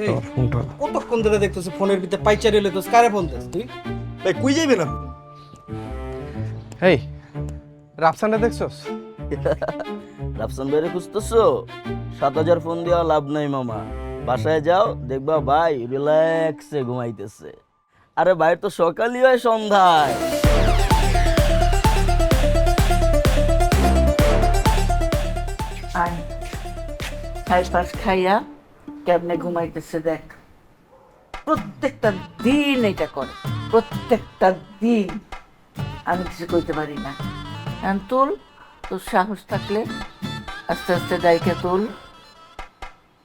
এই কতক্ষণ ধরে দেখতেছিস ফোনের ভিতরে পাইচারি লইতেছিস, কারে ফোন দিস তুই? এই কই যাইবে না? এই রাফসানটা দেখছস? রাফসান ভাইরে খুঁজতেছো? 7,000 ফোন দেওয়া লাভ নাই মামা। বাসায় যাও, দেখবা ভাই রিল্যাক্সে ঘুমাইতেছে। আরে ভাই তো সকালই হয় সন্ধ্যায়। খাই পাশ খাইয়া কেমনে ঘুমাইতেছে দেখ। প্রত্যেকটা দিন এটা করে, প্রত্যেকটা দিন। আমি কিছু কইতে পারি না। এখন তুল, তোর সাহস থাকলে আস্তে আস্তে দায়িকা তুল,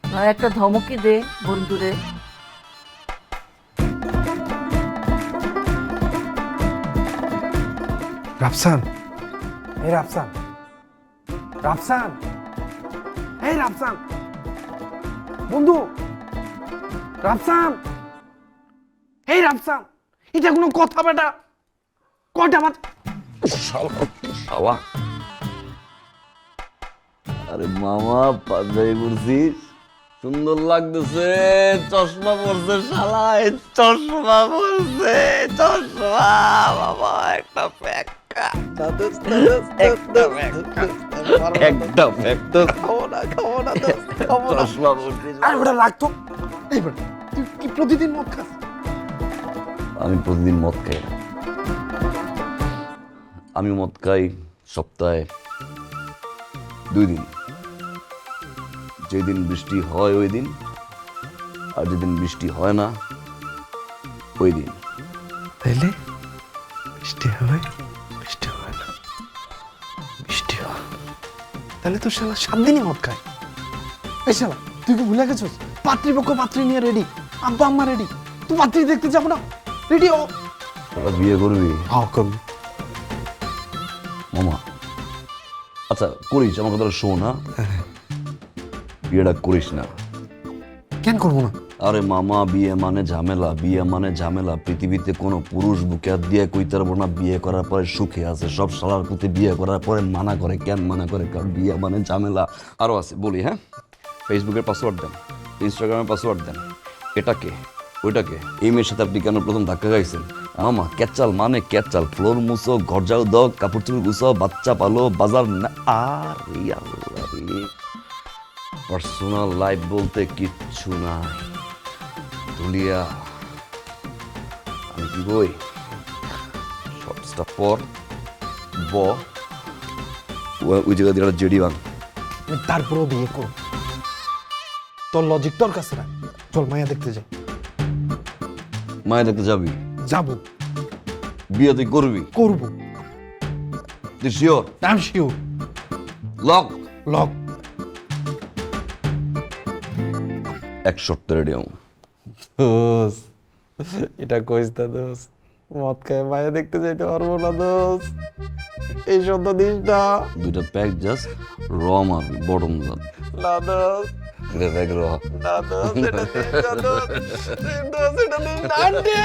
নয় একটা ধমকি দে বন্ধুরে। রাফসান, এই রাফসান, রাফসান, এই রাফসান, বন্ধু, রাফসান, এই রাফসান, এটা কোনো কথা বেটা? কয়টা বাদ? শালা। আরে মামা পাঞ্জাবি পরছিস, সুন্দর লাগতেছে। চশমা পরছে শালা, চশমা পরছে, চশমা। বাবা একটা ফ্যাক্কা, একটা ফ্যাক্কা। খাবো না চশমা পরছিস। আরে বেটা লাগতো। এই বেটা তুই কি প্রতিদিন মদ খাস? আমি প্রতিদিন মদ খাই না। আমি মদ খাই সপ্তাহে 2 দিন। যেদিন বৃষ্টি হয় ওই দিন, আর যেদিন বৃষ্টি হয় না ওই দিন। তাইলে বৃষ্টি হয়, বৃষ্টি হয় না, বৃষ্টি হয়। তাহলে তো শালা 7 দিনই মদ খায়। এই শালা তুই কি ভুলে গেছিস? পাত্রীপক্ষ পাত্রী নিয়ে রেডি, আব্বা আম্মা রেডি, তুই পাত্রী দেখতে যাবো না? রেডি ও। তোরা বিয়ে করবি হ্যাঁ করবি। মামা? আচ্ছা করিস, আমার কথা শোন। বিয়েটা করিস না। কেন করবো না? আরে মামা বিয়ে মানে ঝামেলা, বিয়ে মানে ঝামেলা। পৃথিবীতে কোনো পুরুষ বুকে হাত দিয়ে কইতে পারবো না বিয়ে করার পরে সুখে আছে। সব শালার প্রতি বিয়ে করার পরে মানা করে। কেন মানা করে? কারণ বিয়ে মানে ঝামেলা। আরও আছে বলি, হ্যাঁ? ফেসবুকের পাসওয়ার্ড দেন, ইনস্টাগ্রামের পাসওয়ার্ড দেন। এটাকে ওইটাকে, এই মেয়ের সাথে আপনি কেন প্রথম ধাক্কা খাইছেন? মামা ক্যাচাল মানে ক্যাচাল। ফ্লোর মুছো, ঘর যাও দাও, কাপড় চোপড় গুছাও, বাচ্চা পালো, বাজার না। আর পার্সোনাল লাইফ বলতে কিচ্ছু নাই দুলিয়া। আমি কি বই সব স্টাফ পর ওই জায়গা দিয়ে জেডি বাং। তারপরেও বিয়ে করব। তোর লজিক তোর কাছে না। চল মায়া দেখতে যাই। মায়ের দেখতে যাবি? যাবো। বিয়ে তুই করবি? করবো। তুই sure? I sure. Lock lock. এক শর্তে রেডি হও। দোস্ত, এটা কইস না দোস্ত। মদ খায় মায়া দেখতে যাইতে পারবো না দোস্ত। এই শব্দ দিস না। 2টা প্যাক জাস্ট র মারবি, বটম জাত। না দোস্ত, প্যাক র। না দোস্ত, এটা দিস না দোস্ত। দোস্ত, এটা দিস না। আন্টি!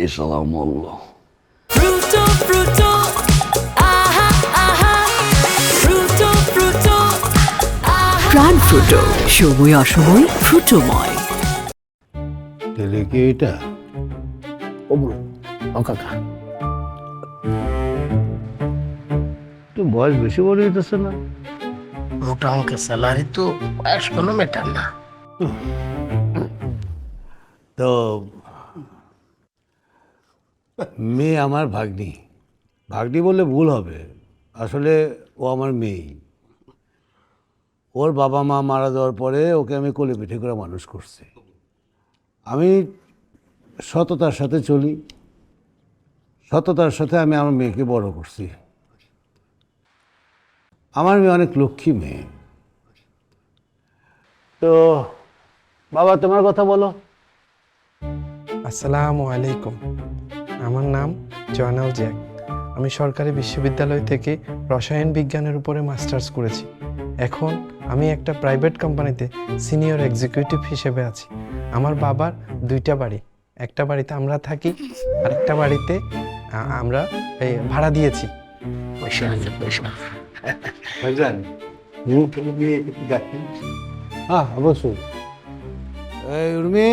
এ শালা Malla. Fruto, fruto, aha, aha. Fruto, fruto, aha. প্রাণ ফ্রুটো, সময় অসময় ফ্রুটোময়। তাহলে কি এটা? ও বলো, ও কাকা, তুই বয়স বেশি বলে দিতেছে না? মোটা অঙ্কের স্যালারি তো বয়স কোনো ম্যাটার না। তো মেয়ে আমার ভাগ্নি। ভাগ্নি বললে ভুল হবে, আসলে ও আমার মেয়ে। ওর বাবা মা মারা যাওয়ার পরে ওকে আমি কোলে পিঠে করে মানুষ করছি। আমি সততার সাথে চলি, সততার সাথে আমি আমার মেয়েকে বড় করছি। আমার মেয়ে অনেক লক্ষ্মী মেয়ে। তো বাবা তোমার কথা বলো। আসসালামু আলাইকুম। আমার নাম জয়নাল জ্যাক। আমি সরকারি বিশ্ববিদ্যালয় থেকে রসায়ন বিজ্ঞানের উপরে মাস্টার্স করেছি। এখন আমি একটা প্রাইভেট কোম্পানিতে সিনিয়র এক্সিকিউটিভ হিসেবে আছি। আমার বাবার 2টা বাড়ি, একটা বাড়িতে আমরা থাকি, আরেকটা বাড়িতে আমরা এই ভাড়া দিয়েছি। পয়সা আছে পয়সা। ভাইজান হ্যাঁ অবশ্যই। এই উর্মি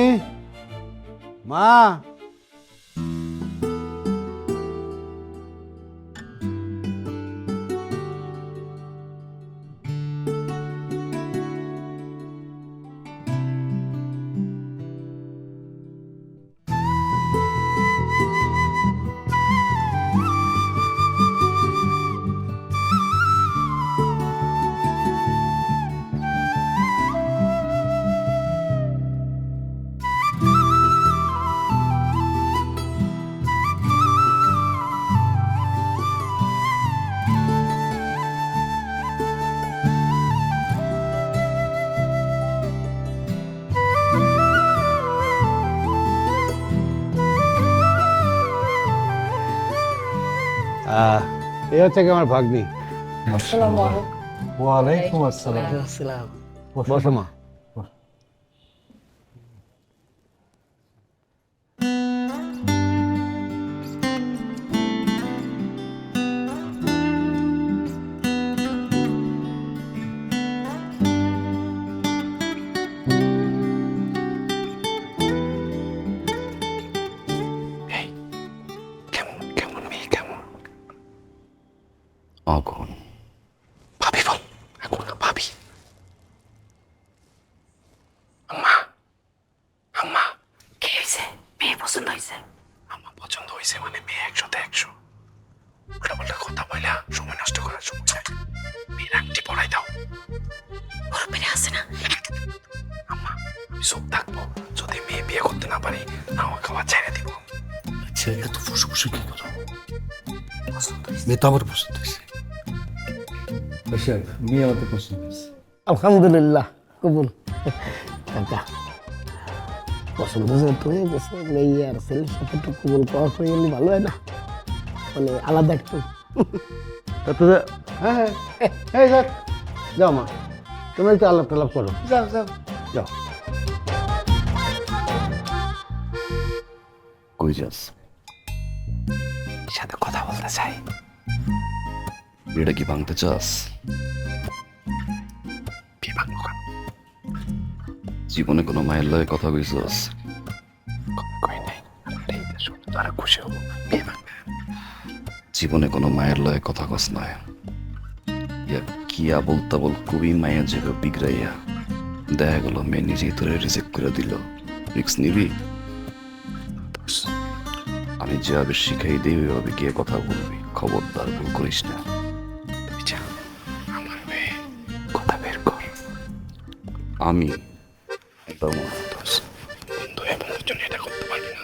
মা, এ হচ্ছে কি আমার ভাগ্নি। ওয়ালাইকুম আসসালাম। আসসালাম। বসো মা। কেমন কেমন মেয়ে কেমন? আগুন। ভাবি বল, এখন না ভাবি। আম্মা, আম্মা কি হয়েছে? মেয়ে পছন্দ হয়েছে? আম্মা পছন্দ হয়েছে মানে মেয়ে 100তে 100। উল্টাপাল্টা কথা বইলা সময় নষ্ট করার সময় নাই। মেয়ের আংটি পরাই দাও। ওর মেয়ে আছে না? আম্মা আমি চুপ থাকবো, যদি মেয়ে বিয়ে করতে না পারি আমাকে আবার ছেড়ে দিব। আচ্ছা এত ফুসফুসে কি করো? মেয়ে তো আমার পছন্দ হয়েছে। মেয়ে আমাদের পছন্দ হয়েছে। আলহামদুলিল্লাহ কবুল। কাকা পছন্দ যেহেতু হয়ে গেছে, মেয়ে আর ছেলের সাথে একটু কবুল পাওয়া হয়ে গেলে ভালো হয় না? মানে আলাদা একটু। হ্যাঁ হ্যাঁ এই যাক, যাও মা, তুমি একটু আলাপ টালাপ করো। যাও যাও। যাও। কই যাস? সাথে কথা বলতে চাই। বিয়েটা কি ভাঙতে চাস? বিয়ে ভাঙবো কেন? জীবনে কোনো মায়ের লয়ে কথা কইছস? কই নাই, তারা খুশি হবো। বিয়ে ভাঙবে। জীবনে কোনো মায়ের লয়ে কথা কস নয়। ইয়া কি আবল তাবল খুবই মায়া যাবে বিগড়াইয়া। দেখা গেল মেয়ে নিজেই তোরে রিজেক্ট করে দিল, রিক্স নিবি? আমি যেভাবে শিখাই দিই ওইভাবে গিয়ে কথা বলবি, খবরদার ভুল করিস না। যা, আমার মেয়ে, কথা বের কর। আমি বন্ধু এবং জন্য এটা করতে পারবি না।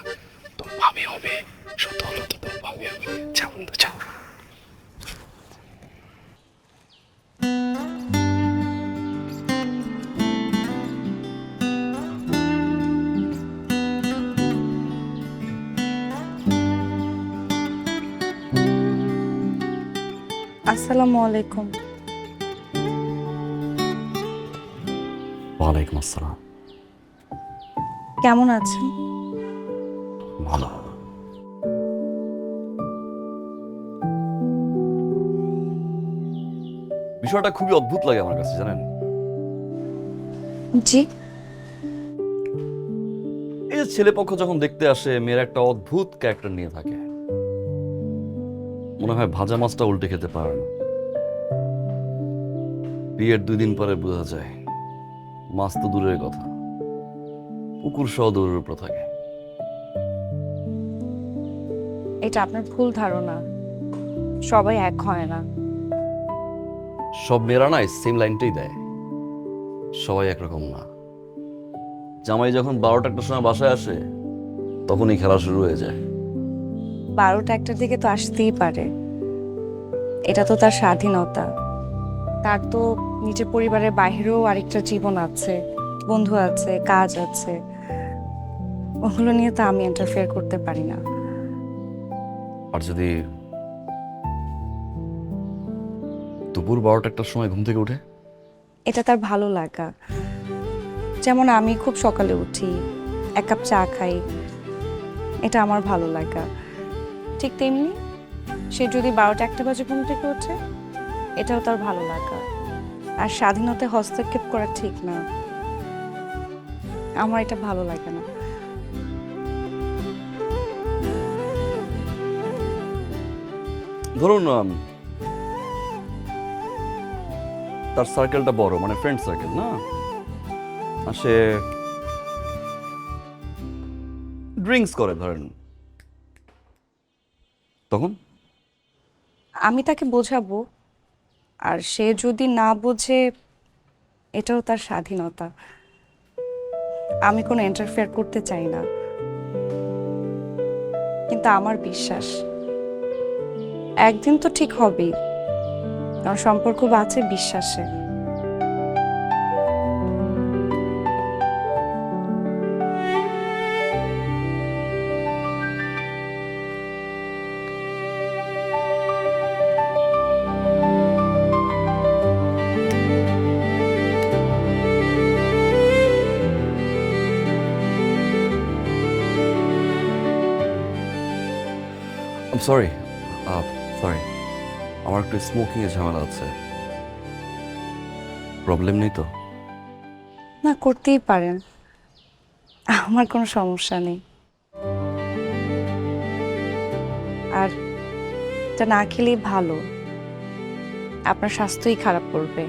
তোর ভাবে হবে, সত্য হলো তো তোর ভাবে হবে। যা বন্ধু যা। আসসালামু আলাইকুম। ওয়ালাইকুম আসসালাম। কেমন আছেন? ভালো। বিষয়টা খুবই অদ্ভুত লাগে আমার কাছে, জানেন? জি। এই যে ছেলেপক্ষ যখন দেখতে আসে, মেয়ের একটা অদ্ভুত ক্যারেক্টার নিয়ে থাকে। মনে হয় ভাজা মাছটা উল্টে খেতে পারে না। বিয়ের 2 দিন পরে বোঝা যায় মাছ তো দূরের কথা, পুকুর সহ দূরের উপর থাকে। এটা আপনার ভুল ধারণা, সবাই এক হয় না। সব মেয়েরা না সেম লাইনটাই দেয়, সবাই একরকম না। জামাই যখন 12টা একটা সময় বাসায় আসে তখনই খেলা শুরু হয়ে যায়। 12টা 1টার দিকে তো আসতেই পারে, এটা তো তার স্বাধীনতা। তার তো নিজের পরিবারের বাইরেও আরেকটা জীবন আছে, বন্ধু আছে, কাজ আছে, ওগুলো নিয়ে তো আমি ইন্টারফেয়ার করতে পারি না। আর যদি দুপুর 12টা একটার সময় ঘুম থেকে উঠে, এটা তার ভালো লাগা। যেমন আমি খুব সকালে উঠি, 1 কাপ চা খাই, এটা আমার ভালো লাগা। ঠিক তেমনি সে যদি 12টা 1টা বাজে ঘুম থেকে ওঠে, এটাও তার ভালো লাগা। আর স্বাধীনতায় হস্তক্ষেপ করা ঠিক না, আমার এটা ভালো লাগে না। ধরুন তার সার্কেলটা বড়, মানে ফ্রেন্ড সার্কেল না, আর সে ড্রিঙ্কস করে ধরেন, তখন আমি তাকে বোঝাবো, আর সে যদি না বোঝে, এটাও তার স্বাধীনতা। আমি কোনো ইন্টারফেয়ার করতে চাই না, কিন্তু আমার বিশ্বাস একদিন তো ঠিক হবেই, কারণ সম্পর্ক আছে বিশ্বাসে। সরি, আমার একটু স্মোকিং এর ঝামেলা আছে, প্রবলেম নেই তো? না, করতেই পারেন, আমার কোনো সমস্যা নেই। আর এটা না খেলেই ভালো, আপনার স্বাস্থ্যই খারাপ করবে।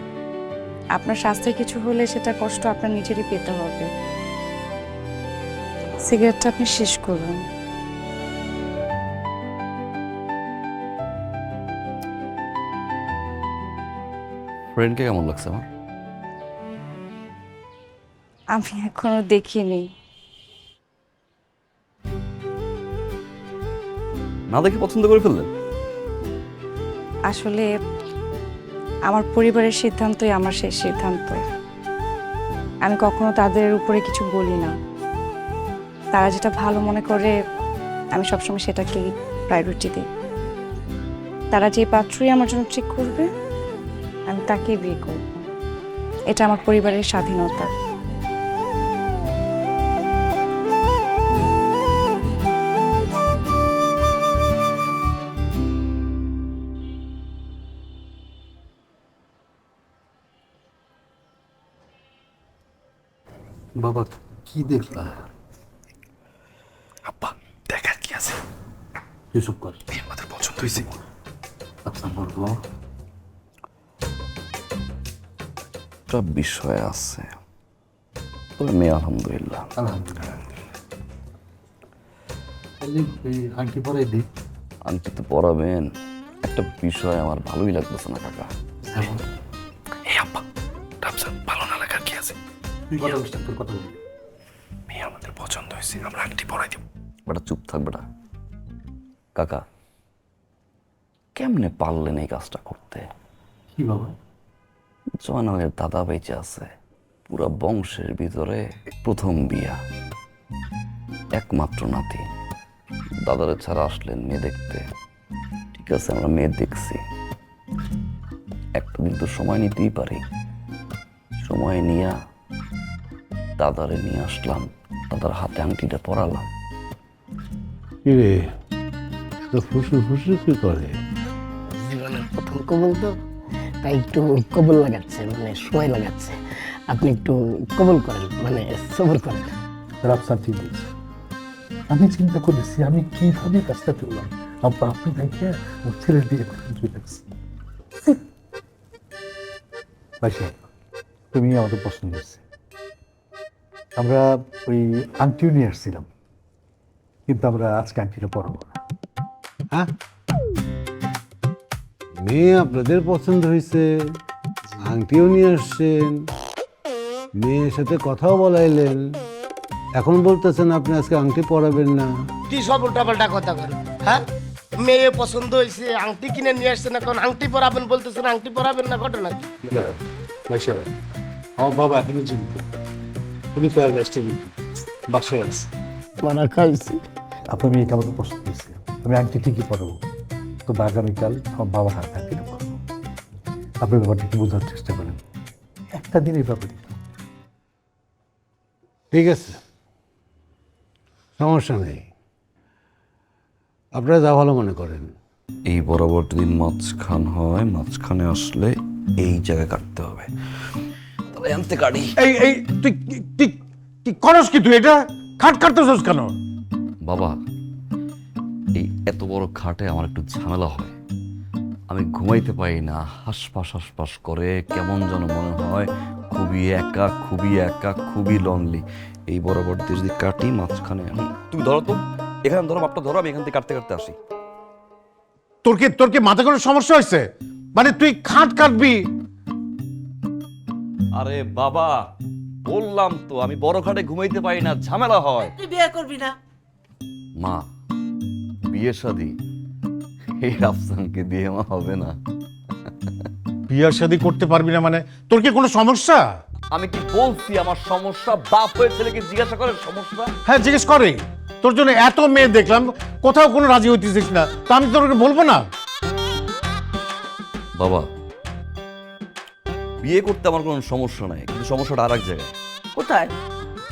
আপনার স্বাস্থ্যের কিছু হলে সেটা কষ্ট আপনার নিজেরই পেতে হবে। সিগারেটটা আপনি শেষ করুন। ফ্রেন্ডকে কেমন লাগছে আমার? আমি এখনো দেখিনি। না দেখে পছন্দ করে ফেললেন? আসলে আমার পরিবারের সিদ্ধান্তই আমার শেষ সিদ্ধান্ত। আমি কখনো তাদের উপরে কিছু বলি না। তারা যেটা ভালো মনে করে আমি সবসময় সেটাকেই প্রায়োরিটি দিই। তারা যে পাত্রই আমার জন্য ঠিক করবে আমি তাকেই বিয়ে করব। এটা আমার পরিবারের স্বাধীনতা। বাবা কি দেখলা? আব্বা, দেখার কি আছে? এসব কর, মেয়ে আমাদের পছন্দ হয়েছে। আচ্ছা বলবো। একটা বিষয় আছে, তবে মেয়ে আলহামদুলিল্লাহ। আংটি পরাই দিই। আংটি তো পরাবেন, একটা বিষয় আমার ভালোই লাগতেছে না কাকা। এই আব্বা, রামজান, ভালো না লাগার কি আছে? তুই কথা বলিস না, তোর কথা বলি। মেয়ে আমাদের পছন্দ হয়েছে, আমরা আংটি পরাই দেব। বেটা চুপ থাক বেটা। কাকা, কেমনে পারলেন এই কাজটা করতে? কি বাবা? জয়নালের দাদা বেঁচে আছে, পুরা বংশের ভিতরে প্রথম বিয়া, একমাত্র নাতি। দাদারে ছাড়া আসলেন মেয়ে দেখতে। ঠিক আছে, আমরা মেয়ে দেখছি, একটা দিন তো সময় নিতেই পারি। সময় নিয়া দাদারে নিয়ে আসলাম, দাদার হাতে আংটিটা পরালাম। কিরে, তো ফুসু ফুসু কি করে? জীবনের প্রথম কবুল তো, তাই একটু কবুল লাগাচ্ছে, মানে সময় লাগাচ্ছে। আপনি একটু কবুল করেন, মানে সবর করেন। রাফসান ঠিক বলছে। আমি চিন্তা করেছি আমি কিভাবে কাজটা করলাম। আব্বা আপনি দেখে ওর ছেলের দিকে চলে গেছি। ভাইসা, তুমি আমাদের পছন্দ হয়েছে। আমরা ওই আংটিও নিয়ে আসছিলাম, কিন্তু আমরা আজকে আংটিটা পরাবো না। হ্যাঁ, মেয়ে আপনাদের পছন্দ হয়েছে, আংটিও নিয়ে আসছেন, মেয়ের সাথে কথাও বলাইলেন, এখন বলতেছেন আপনি আজকে আংটি পরাবেন না। কি সব উল্টাপাল্টা কথা বলেন? হ্যাঁ, মেয়ে পছন্দ হয়েছে, আংটি কিনে নিয়ে আসছেন, এখন আংটি পরাবেন বলতেছেন, আংটি পরাবেন না, ঘটনা কি? আমার বাবা এখনো জীবিত, উনি তো আর রেস্টে বাসায় আছে। মারা খাইছি। আপনার মেয়েকে আমাকে পছন্দ হয়েছে, আমি আংটি ঠিকই পরাবো, তো আগামীকাল আমার বাবার হাতে আংটিটা পরাবো। আপনি ব্যাপারটা একটু বোঝার চেষ্টা করেন, একটা দিনের ব্যাপারই। ঠিক আছে, সমস্যা নেই। আপনারা যা ভালো মনে করেন। এই বরাবর দিন মাঝখান হয়, মাঝখানে আসলে এই জায়গায় কাটতে হবে। তাহলে আনতে কাটি। এই তুই কি করস কি? তুই এটা খাট কাটতেছস কেন? বাবা, এই এত বড় খাটে আমার একটু ঝামেলা হয়, আমি ঘুমাইতে পারি না, হাসপাস করে, কেমন যেন মনে হয় খুবই একা, খুবই লনলি। এই বরাবর দিয়ে যদি কাটি মাঝখানে, তুমি ধরো তো, এখানে ধরো, মাপটা ধরো, আমি এখান থেকে কাটতে আসি। তোর কি মাথা কোনো সমস্যা হয়েছে? মানে তুই খাট কাটবি? আরে বাবা, বললাম তো আমি বড় খাটে ঘুমাইতে পারি না, ঝামেলা হয়। তুই বিয়ে করবি না? মা, বিয়ে শাদী এই আফসানকে দিয়ে মা হবে না। বিয়ে শাদী করতে পারবি না মানে তোর কি কোনো সমস্যা? আমি কি বলছি আমার সমস্যা? বাপ হয়ে ছেলেকে জিজ্ঞাসা করে সমস্যা? হ্যাঁ, জিজ্ঞেস করে। তোর জন্য এত মেয়ে দেখলাম, কোথাও কোনো রাজি হইতেছিস না, তো আমি তোকে বলবো না? বাবা, বিয়ে করতে আমার কোনো সমস্যা নাই, কিন্তু সমস্যাটা আর এক জায়গায়। কোথায়?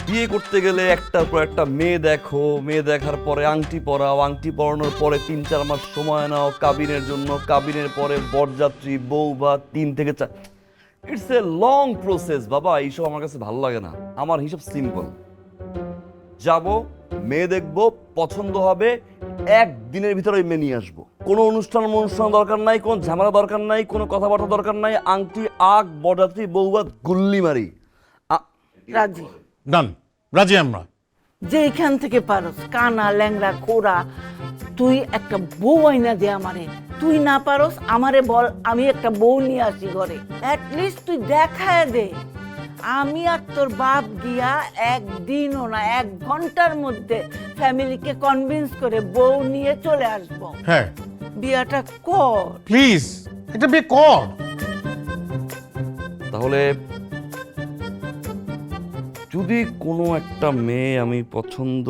বিয়ে করতে গেলে একটার পর একটা মেয়ে দেখো, মেয়ে দেখার পরে আংটি পরাও, আংটি পরানোর পরে 3-4 মাস সময় নাও কাবিনের জন্য, কাবিনের পরে বরযাত্রী, বউ বা 3 থেকে 4। ইটস এ লং প্রসেস বাবা, এইসব আমার কাছে ভালো লাগে না। আমার হিসাব সিম্পল, যাব, মেয়ে দেখবো, পছন্দ হবে, একদিনের ভিতরে ওই মেয়ে নিয়ে আসবো। কোনো অনুষ্ঠান দরকার নাই, কোনো ঝামেলা দরকার নাই, কোনো কথাবার্তা দরকার নাই, আংটি, আগ, বরযাত্রী, বউবাদ, গুল্লি মারি। রাজি? ডান, রাজি আমরা। যেখান থেকে পারস, কানা, ল্যাংড়া, খোরা, তুই একটা বউ আইনা দে আমারে। তুই না পারস আমারে বল, আমি একটা বউ নিয়ে আসি ঘরে। অ্যাটলিস্ট তুই দেখায় দে। আমি আর তোর বাপ গিয়া একদিনও না, 1 ঘন্টার মধ্যে ফ্যামিলিকে কনভিন্স করে বউ নিয়ে চলে আসবো। হ্যাঁ, বিয়াটা কর প্লিজ, এটা বিয়ে কর। তাহলে যদি কোনো একটা মেয়ে আমি পছন্দ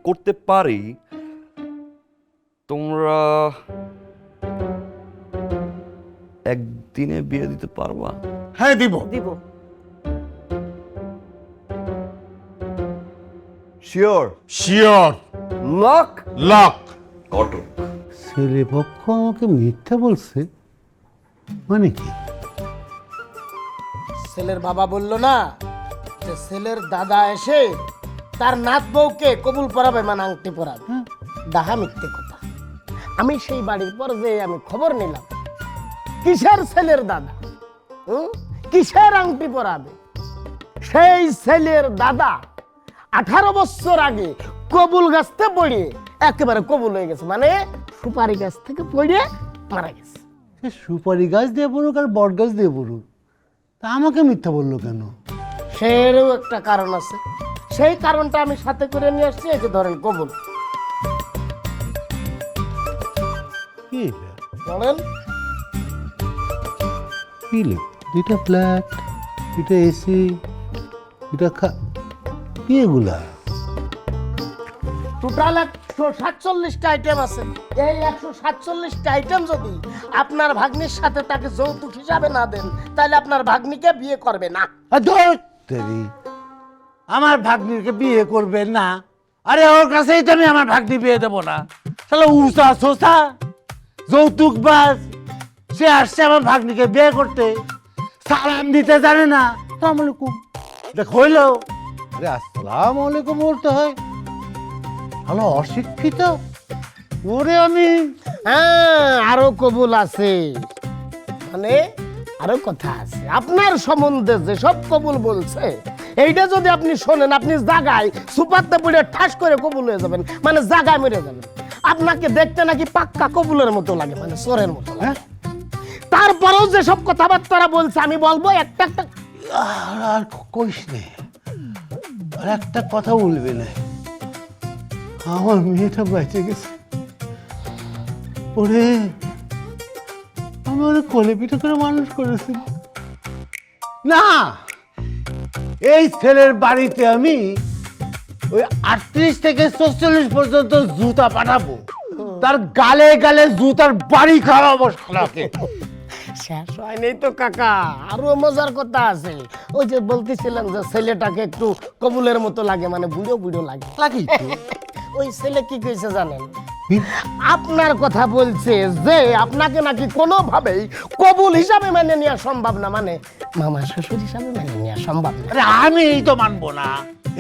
করতে পারি, তোমরা একদিনে বিয়ে দিতে পারবা? হ্যাঁ, দিব। দিব। Sure? Sure. Lock? Lock. Auto. ছেলে পক্ষ আমাকে মিথ্যা বলছে মানে কি? ছেলের বাবা বলল না যে ছেলের দাদা এসে তার নাত বউকে কবুল পরাবে, মানে আংটি পরাবে। ডাহা মিথ্যে কথা। আমি সেই বাড়ির পর যে আমি খবর নিলাম, কিসের ছেলের দাদা, কিসের আংটি পরাবে। সেই ছেলের দাদা 18 বছর আগে কবুল গাছতে পড়ে একেবারে কবুল হয়ে গেছে, মানে সুপারি গাছ থেকে পড়ে মারা গেছে। সুপারি গাছ দিয়ে পড়ুক আর বট গাছ দিয়ে পড়ুক, তা আমাকে মিথ্যা বললো কেন? সেরও একটা কারণ আছে, সেই কারণটা আমি সাথে করে নিয়ে আসছি। এই যে ধরেন কবুল, কি ধরেন দুইটা ফ্ল্যাট, দুইটা এসি, দুইটা কি এগুলা? টোটাল 147টা আইটেম আছে। এই 147টা আইটেম যদি আপনার ভাগ্নির সাথে তাকে যৌতুক হিসাবে না দেন, তাহলে আপনার ভাগ্নিকে বিয়ে করবে না। আমার ভাগ্নিকে বিয়ে করবে না? আরে ওর কাছেই তো আমি আমার ভাগ্নি বিয়ে দেবো না। তাহলে উষা সোসা যৌতুক বাস, সে আসছে আমার ভাগ্নিকে বিয়ে করতে, সালাম দিতে জানে না। আসসালামু আলাইকুম দেখ হইলো, আরে আসসালামু আলাইকুম বলতে হয়, হ্যালো অশিক্ষিত। ওরে আমি হ্যাঁ, আরো কবুল আছে, মানে আরো কথা আছে। আপনার সম্বন্ধে যে সব কবুল বলছে, এইটা যদি আপনি শোনেন, আপনি জায়গায় সুপারতে পড়ে ঠাস করে কবুল হয়ে যাবেন, মানে জায়গায় মরে যাবেন। আপনাকে দেখতে নাকি পাক্কা কবুলের মতো লাগে, মানে চোরের মতো লাগে। তারপরেও যে সব কথাবার্তা বলছে, আমি বলবো একটা একটা। আর কইস নে, আর একটা কথা বলবি না, আমার মেয়েটা বেঁচে গেছে। ওরে আমি ওরে কোলে পিঠে করে মানুষ করেছি না। এই ছেলের বাড়িতে আমি ওই 38 থেকে 44 পর্যন্ত জুতা পাঠাবো, তার গালে গালে জুতার বাড়ি খাওয়াবো শালাকে। শেষ হয়নি তো কাকা, আরো মজার কথা আছে। ওই যে বলতেছিলেন যে ছেলেটাকে একটু কবুলের মতো লাগে, মানে বুড়ো বুড়ো লাগে। লাগি ওই ছেলে কি কইছে জানেন? আপনার কথা বলছে যে আপনাকে নাকি কোনোভাবেই কবুল হিসাবে মেনে নেওয়া সম্ভব না, মানে মামা শ্বশুর হিসাবে মেনে নেওয়া সম্ভব না। আরে আমি এই তো মানবো না,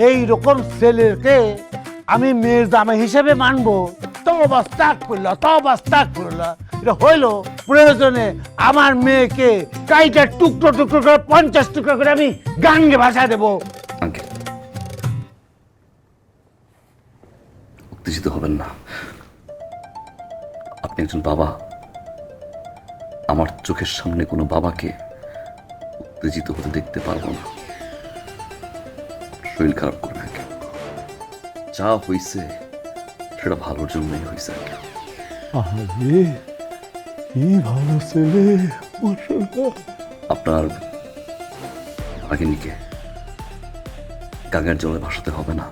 এই রকম ছেলেকে আমি মেয়ের জামাই হিসেবে মানবো? তবাস্তাক করলো এটা হইলো প্রয়োজনে আমার মেয়েকে কাইটা টুকরো টুকরো করে 50 টুকরো করে আমি গাঙ্গে ভাষা দেবো। আঙ্কেল, উত্তেজিত হবেন না। আপনি একজন বাবা, আমার চোখের সামনে কোনো বাবাকে উত্তেজিত হতে দেখতে পারবো না। শরীর খারাপ করবে আঙ্কেল। যা হয়েছে সেটা ভালোর জন্যই হয়েছে আঙ্কেল। কি ভালো ছেলে। আপনার ভাগিনীকে গাঙের জলে ভাসাতে হবে না।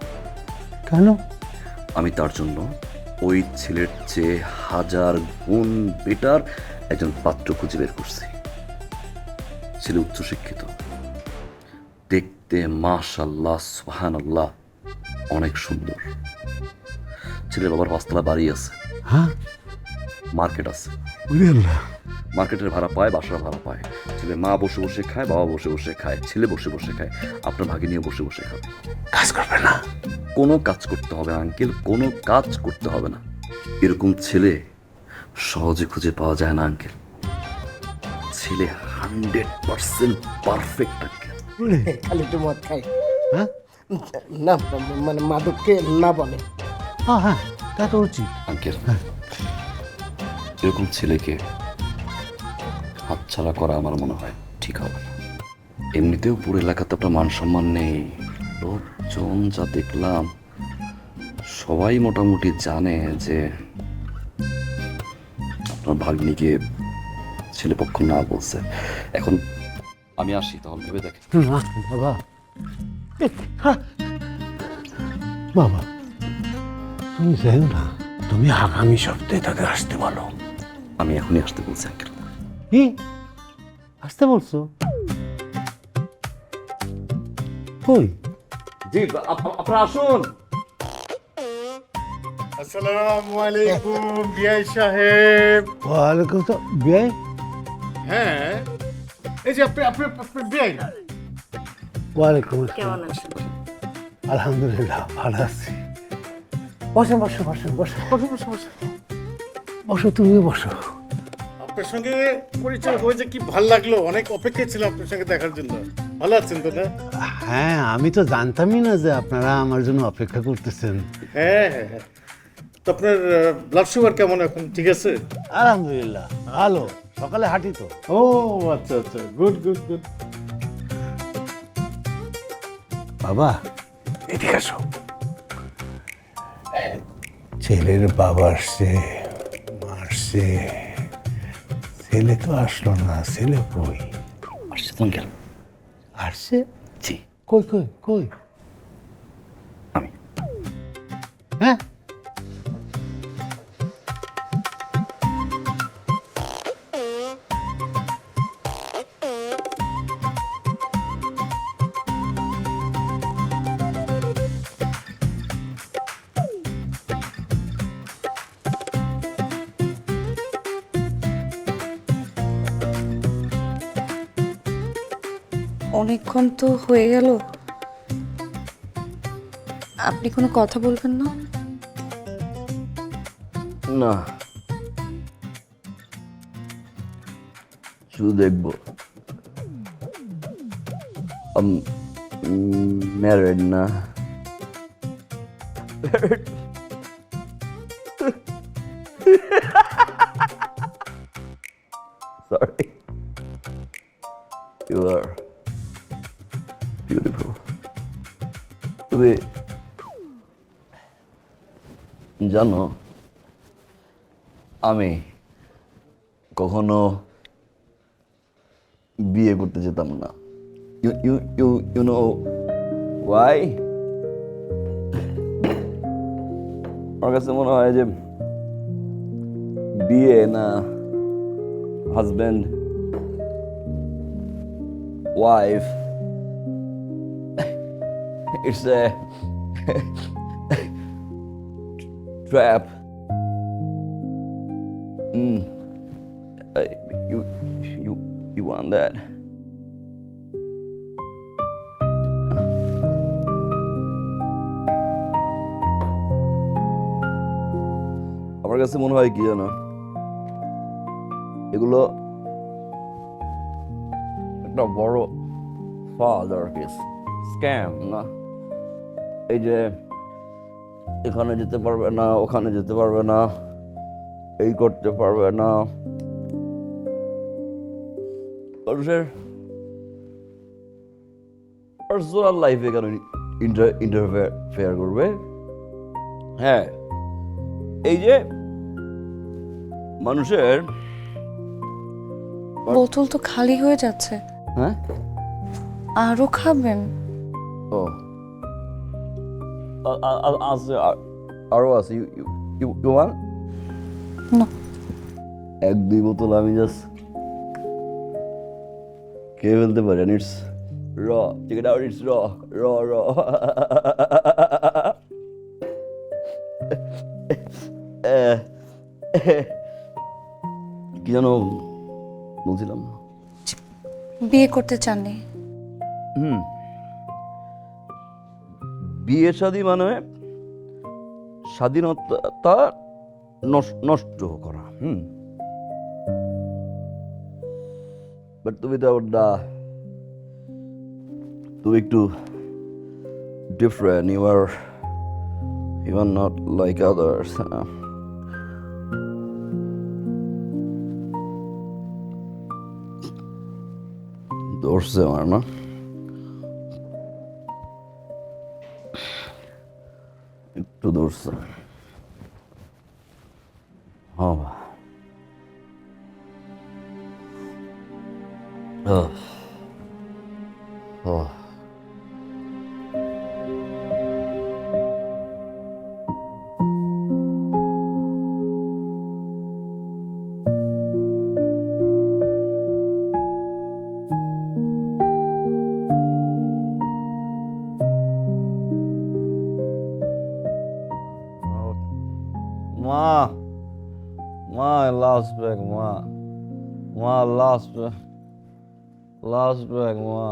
কেন? আমি তার জন্য ওই ছেলের চেয়ে 1000 গুণ বেটার একজন পাত্র খুঁজে বের করছি। ছেলে উচ্চশিক্ষিত, দেখতে মাশাআল্লাহ সুবহানাল্লাহ অনেক সুন্দর। ছেলের বাবার 5 তলা বাড়ি আছে, হ্যাঁ, মার্কেট আছে, মার্কেটের ভাড়া পায়, বাসার ভাড়া পায়। ছেলে মা বসে বসে খায়, বাবা বসে বসে খায়, ছেলে বসে বসে খায়, আপনার ভাগিনীও বসে বসে খাবে। কাজ করবে না? কোনো কাজ করতে হবে না আঙ্কেল, কোনো কাজ করতে হবে না। এরকম ছেলে সহজে খুঁজে পাওয়া যায় না আঙ্কেল। ছেলে 100% পারফেক্ট আঙ্কেল। খালি একটু মদ খাই, হ্যাঁ না মানে মাদককে না বলে। হ্যাঁ, তা তো উচিত। আঙ্কেল, এরকম ছেলেকে হাতছাড়া করা আমার মনে হয় ঠিক হবে না। এমনিতেও পুরো এলাকাতে আপনার মান সম্মান নেই। লোকজন যা দেখলাম সবাই মোটামুটি জানে যে আপনার ভাগ্নিকে ছেলেপক্ষ না বলছে। এখন আমি আসি, তখন ভেবে দেখেন। না বাবা, বাবা তুমি যাও না, তুমি আগামী সপ্তাহে তাদের আসতে বলো। আমি এখনই আসতে বলছি আঙ্কেল। কি আসতে বলছো? কই? জি আপনারা আসুন। আসসালামু আলাইকুম বিআই সাহেব। ওয়ালাইকুম তো বিয়ে। হ্যাঁ, এই যে আপনি বিআই না? ওয়ালাইকুম আসসালাম। আলহামদুলিল্লাহ ভালো আছি। বসো বসো বসো বসো বসো বসো বসো বসো, তুমি বসো। আপনার সঙ্গে পরিচয় হয়েছে কি ভাল লাগলো, অনেক অপেক্ষায় ছিলাম আপনার সঙ্গে দেখার জন্য। ভালো আছেন তো না? হ্যাঁ, আমি তো জানতামই না যে আপনারা আমার জন্য অপেক্ষা করতেছেন। হ্যাঁ হ্যাঁ হ্যাঁ। তো আপনার ব্লাড সুগার কেমন এখন, ঠিক আছে? আলহামদুলিল্লাহ ভালো, সকালে হাঁটি তো। ও আচ্ছা আচ্ছা, গুড গুড গুড। বাবা এদিকে আসো। ছেলের বাবা আসছে, মা আসছে, ছেলে তো আসলো না। ছেলে কই? আসছে তো আঙ্কেল। আসছে? জি। কই কই কই? আমি। হ্যাঁ, অনেকক্ষণ তো হয়ে গেল, আপনি কোনো কথা বলবেন না? না, শুধু দেখবো। ম্যারিড না। Sorry. You are beautiful. তুমি জানো, আমি কখনো বিয়ে করতে যেতাম না। You know why? আমার কাছে মনে হয় যে বিয়ে না husband wife, it's a trap. You want that? আমার কাছে মনে হয় কি জানো, এগুলো একটা বড় ফাদার কেস, স্ক্যাম না? এই যে এখানে যেতে পারবে না, ওখানে যেতে পারবে না, এই করতে পারবে না, মানুষের পার্সোনাল লাইফে কেন ইন্টারফেয়ার করবে? হ্যাঁ, এই যে মানুষের বোতল তো খালি হয়ে যাচ্ছে, হ্যাঁ আরো খাবেন? ও আছে, আরো আছে। You want? না। 1-2 বোতল আমি জাস্ট খেয়ে ফেলতে পারি। And it's raw. Check it out, it's raw. কি যেন বলছিলাম? বিয়ে করতে চাননি? বিয়ে শাদী মানে স্বাধীনতা নষ্ট করা। বাট তুমি তো তুমি একটু different. You are not like others. ধরছে আমার না? একটু ধরছে। হ্যাঁ, Ma, I lost back, Ma, lost back, Ma,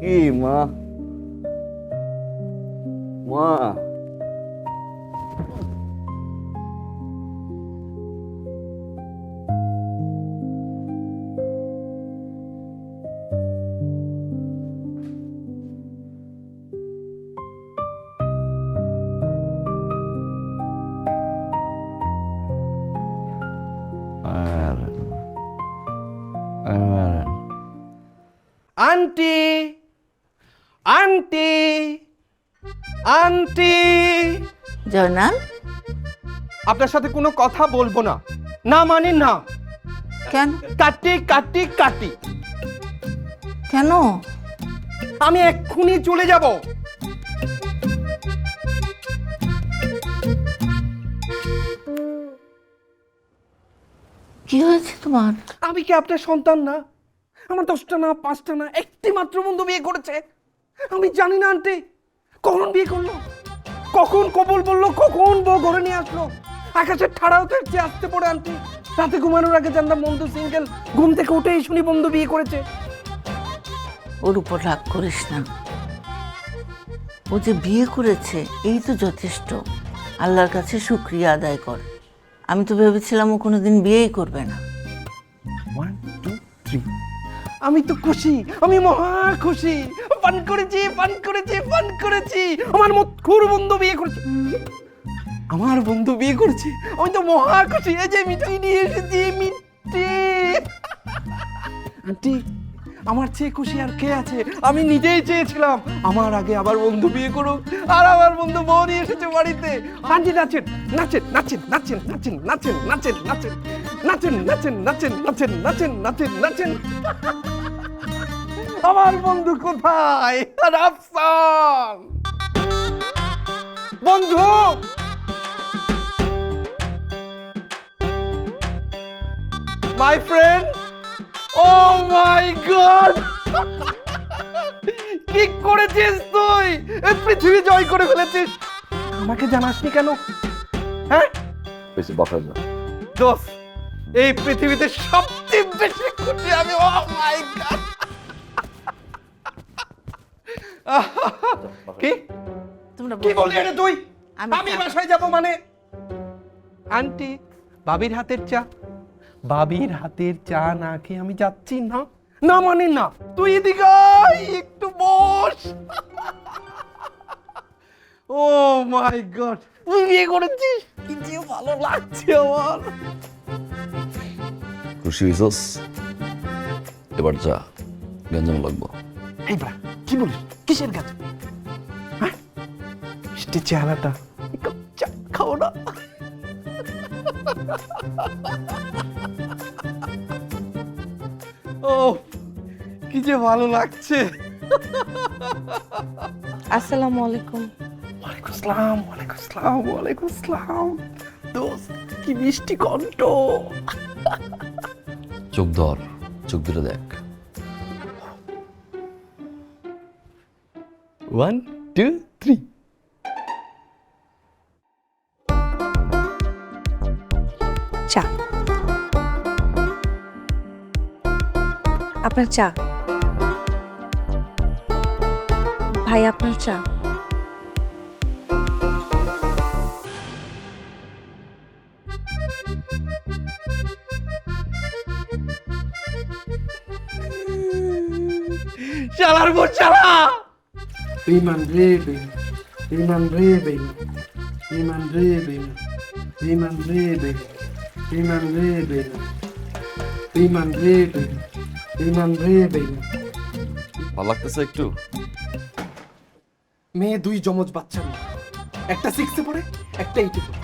কি মা? আন্টি, আন্টি, আন্টি, জয়নাল, আপনার সাথে কোনো কথা বলবো না। না মানে না। কেন? কাটি কাটি কাটি। কেন? আমি এক্ষুনি চলে যাব। কি হয়েছে তোমার? আমি কি আপনার সন্তান না? আমার 10টা না 5টা না, একটি মাত্র বন্ধু বিয়ে করেছে। আমি জানি না আন্টি কখন বিয়ে করলো, কখন কবুল বললো, কখন বউ ঘরে নিয়ে আসলো। আকাশের ঠাড়াও তো চেয়ে আসতে পড়ে আন্টি। রাতে ঘুমানোর আগে জানতাম বন্ধু সিঙ্গেল, ঘুম থেকে উঠেই শুনি বন্ধু বিয়ে করেছে। ওর উপর রাগ করিস না, ও যে বিয়ে করেছে এই তো যথেষ্ট। আল্লাহর কাছে শুকরিয়া আদায় কর। আমি তো ভেবেছিলাম ও কোনোদিন বিয়েই করবে না। 1 2 3। আমি তো খুশি, আমি মহা খুশি। পান করেছি, পান করেছি, পান করেছি। আমার মতখুর বন্ধু বিয়ে করেছে, আমার বন্ধু বিয়ে করেছে। আমি তো মহা খুশি। এই যে মিষ্টি নিয়ে এসেছি, মিষ্টি। আন্টি, আমার চেয়ে খুশি আর কে আছে? আমি নিজেই চেয়েছিলাম আমার আগে আবার বন্ধু বিয়ে করুক, আর আমার বন্ধু বউ নিয়ে এসেছে বাড়িতে। আন্টি নাচেন, নাচেন, নাচেন, নাচেন, নাচেন, নাচেন, নাচেন, নাচেন, নাচেন, নাচেন, নাচেন, নাচেন, নাচেন, নাচেন, নাচেন। আমার বন্ধু কোথায়? রাফসান বন্ধু, মাই ফ্রেন্ড, গড, কি করেছিস তুই? এই পৃথিবী জয় করে ফেলেছিস। আমাকে জানাসনি কেন? হ্যাঁ বেশি বাসা যা। দোস্ত, এই পৃথিবীতে সবচেয়ে বেশি খুশি আমি। ও মাই গড, কি তোমরা কি বললি এটা তুই? আমি আমি বাসায় যাব মানে? আন্টি, ভাবির হাতের চা, ভাবির হাতের চা না খেয়ে আমি যাচ্ছি না। না মানে না, তুই এদিকে আয়, একটু বস। ও মাই গড, তুই বিয়ে করেছিস? কি যে ভালো লাগছে আমার। খুশি হইছস? এবার যা, গঞ্জাম লাগবো। এইবার কি বলিস? কিসের কাজ? হ্যাঁ, মিষ্টি চেহারাটা, এক কাপ চা খাও না? ও কি যে ভালো লাগছে। আসসালামু আলাইকুম। ওয়ালাইকুম আসসালাম, ওয়ালাইকুম আসসালাম, ওয়ালাইকুম আসসালাম। দোস্ত, কি মিষ্টি কণ্ঠ। চোখ ধর, চোখ ধরে দেখ। 1 2 3। চা, আপনার চা। ভাই, আপনার চা। শালার বউ শালা। বেমান রে বেমান, বেমান রে বেমান, বেমান রে বেমান, বেমান রে বেমান, বেমান রে বেমান, বেমান রে বেমান, বেমান রে বেমান। ভালো লাগতেছে একটু? মেয়ে দুই জমজ বাচ্চা মেয়ে, একটা 6-এ পড়ে, একটা 8-এ পড়ে।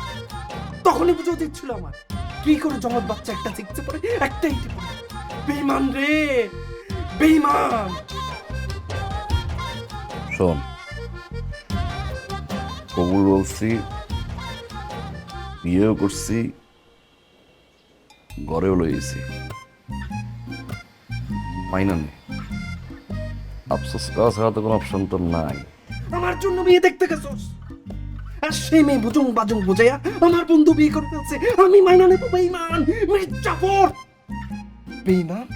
তখনই বুঝে উচিত ছিল আমার, কি করে জমজ বাচ্চা একটা 6-এ পড়ে, একটা 8-এ পড়ে। বেমান রে বেমান। শোন, কবুল বলছি, বিয়েও করছি, ঘরেও লইছি, মাইনা নেই। আফসোস করা ছাড়া তো কোনো অপশন তো নাই। আমার জন্য বিয়ে দেখতে গেছোস, আর সেই মেয়ে বুজুং বাজুং বুঝাইয়া আমার বন্ধু বিয়ে করে ফেলছে। আমি মাইনা নেবো? বেঈমান, মির্জাফর, বেঈমান।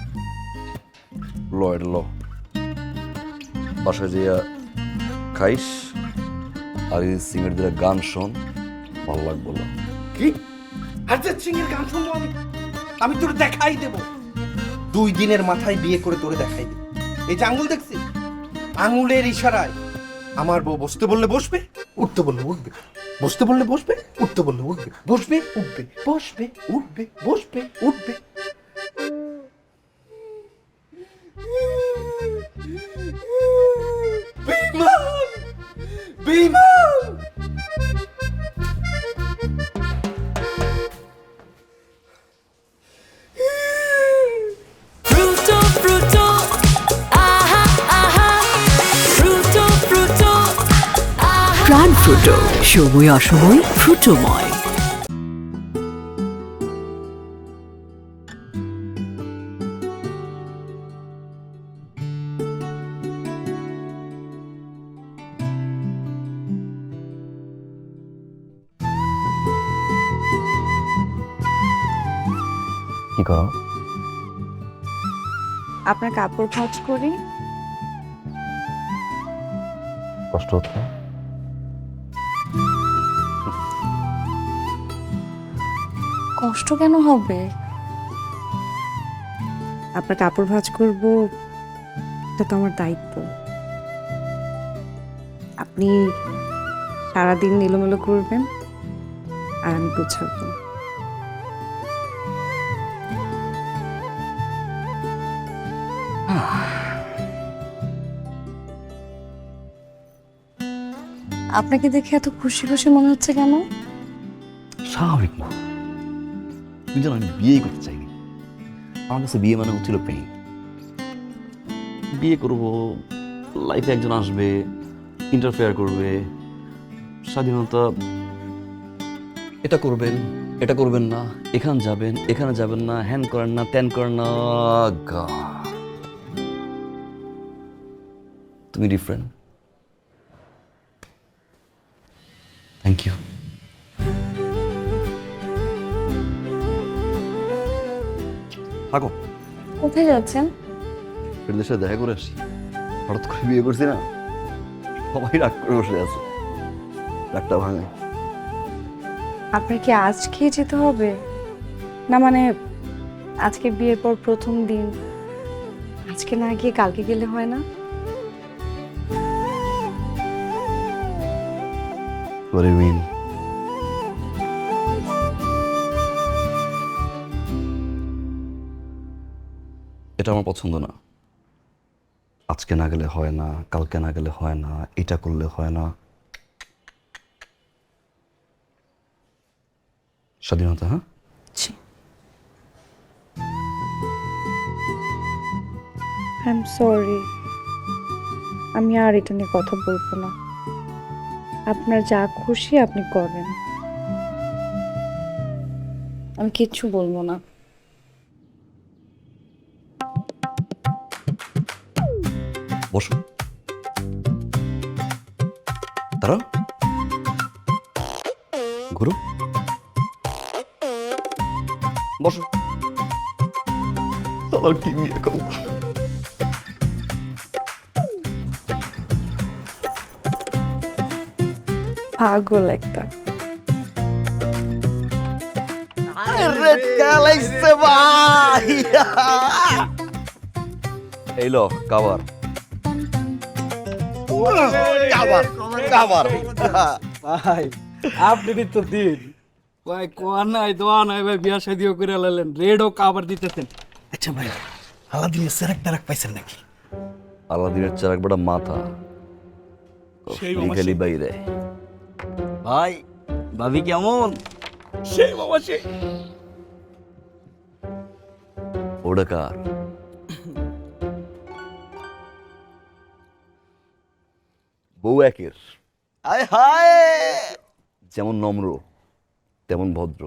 ল এটা ল, বাসায় যাইয়া খাইস, আর এই সিঙ্গার দিলে গান শোন, ভালো লাগবো না। কি অরিজিৎ সিং এর গান শুনবো আমি? আমি তোর দেখাই দেব, 2 দিনের মাথায় বিয়ে করে তোরে দেখাই দেব। এই যে আঙ্গুল দেখছিস, আঙ্গুলের ইশারায় আমার বউ বসতে বললে বসবে, উঠতে বললে উঠবে, বসতে বললে বসবে, উঠতে বললে উঠবে, বসবে উঠবে, বসবে উঠবে, বসবে উঠবে। বেঈমান, বেঈমান। Fruto, fruto, aha, aha. Fruto, fruto, aha. প্রাণ ফ্রুটো, সময় অসময় ফ্রুটোময়। কি করো? আপনার কাপড় ভাঁজ করি। কষ্ট হচ্ছে? কষ্ট কেন হবে? আপনার কাপড় ভাঁজ করব, এটা তো আমার দায়িত্ব। আপনি সারাদিন এলোমেলো করবেন আর আমি গুছাবো। আপনাকে দেখে এত খুশি খুশি মনে হচ্ছে কেন? স্বাভাবিক না, তুই জানো আমি বিয়ে করতে চাইনি। আমার কাছে বিয়ে মানে হচ্ছিল পেইন। বিয়ে করব, লাইফে একজন আসবে, ইন্টারফেয়ার করবে, স্বাধীনতা, এটা করবেন, এটা করবেন না, এখানে যাবেন, এখানে যাবেন না, হ্যান করেন না, ত্যান করেন না। তুমি ডিফারেন্ট। Thank you. থাকো, কোথায় যাচ্ছেন? ফেরদের সাথে দেখা করে আসি। হঠাৎ করে বিয়ে করছি না, সবাই রাগ করে বসে আছে, রাগটা ভাঙে। আপনার কি আজকেই যেতে হবে? না মানে আজকে বিয়ের পর প্রথম দিন, আজকে না গিয়ে কালকে গেলে হয় না? What do you mean? এটা আমার পছন্দ না। আজকে না গেলে হয় না, কালকে না গেলে হয় না, এটা করলে হয় না। স্বাধীনতা, হ্যাঁ? আই এম সরি, আমি আর এটা নিয়ে কথা বলবো না। আপনার যা খুশি আপনি করেন, আমি কিচ্ছু বলবো না। বসো, দাঁড়াও, ঘুরো, বসো। তোমার কি বিয়ে করবো? পাগল একটা। এই লো কাবার। ভাই আপনি তো দিন ভাই, কোয়া নাই দোয়া নাই ভাই, বিয়া শাদিও করে লালেন, রেডও কাবার দিতেছেন। আচ্ছা ভাই, আলাদিনের সেরাক টারাক পাইছেন নাকি? আলাদিনের চেরাক বড় মাথা খালি বাইরে। ভাই ভাবি কেমন? সেই বাবা সেই। ওটা কার? বউ একের। আয় হায়, যেমন নম্র তেমন ভদ্র,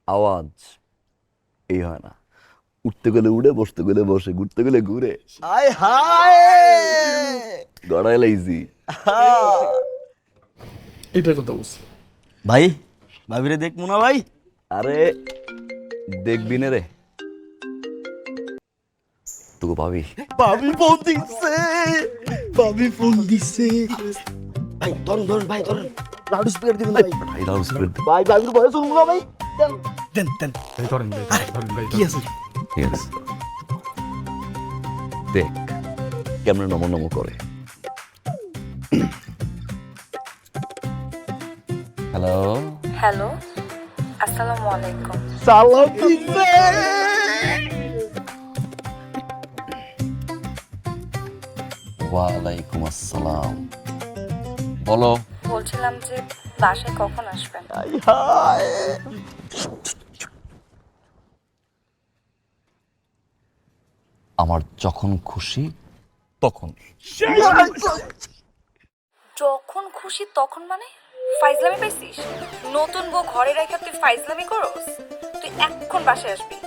আওয়াজ এই হয় না, উঠতে গেলে উড়ে, বসতে গেলে বসে, ঘুরতে গেলে ঘুরে। আয় হায়, গড়াই লাইছি। এটার কথা বলছি ভাই, ভাবিরে দেখবো না ভাই? আরে দেখবি না রে, তোকে ভাবি ফোন দিচ্ছে, ভাবি ফোন দিচ্ছে। ভাই ধরুন ধরুন ভাই ধরুন, লাউড স্পিকার দিবেন ভাই। ভাই লাউড স্পিকার ভাই ভাবির ভয়েস শুনবো না ভাই। দেন দেন ধরেন ভাই, কি আছে? ঠিক আছে, দেখ কেমন নমো নমো করে। হ্যালো হ্যালো, আসসালামু আলাইকুম। সালাম দিচ্ছে। ওয়ালাইকুম আসসালাম, বলো। বলছিলাম যে বাসায় কখন আসবেন? আমার যখন খুশি তখন। যখন খুশি তখন মানে? ফাইজলামি পাইছিস? নতুন বউ ঘরে রাখা তুই ফাইজলামি করস? তুই এখন বাসায় আসবি।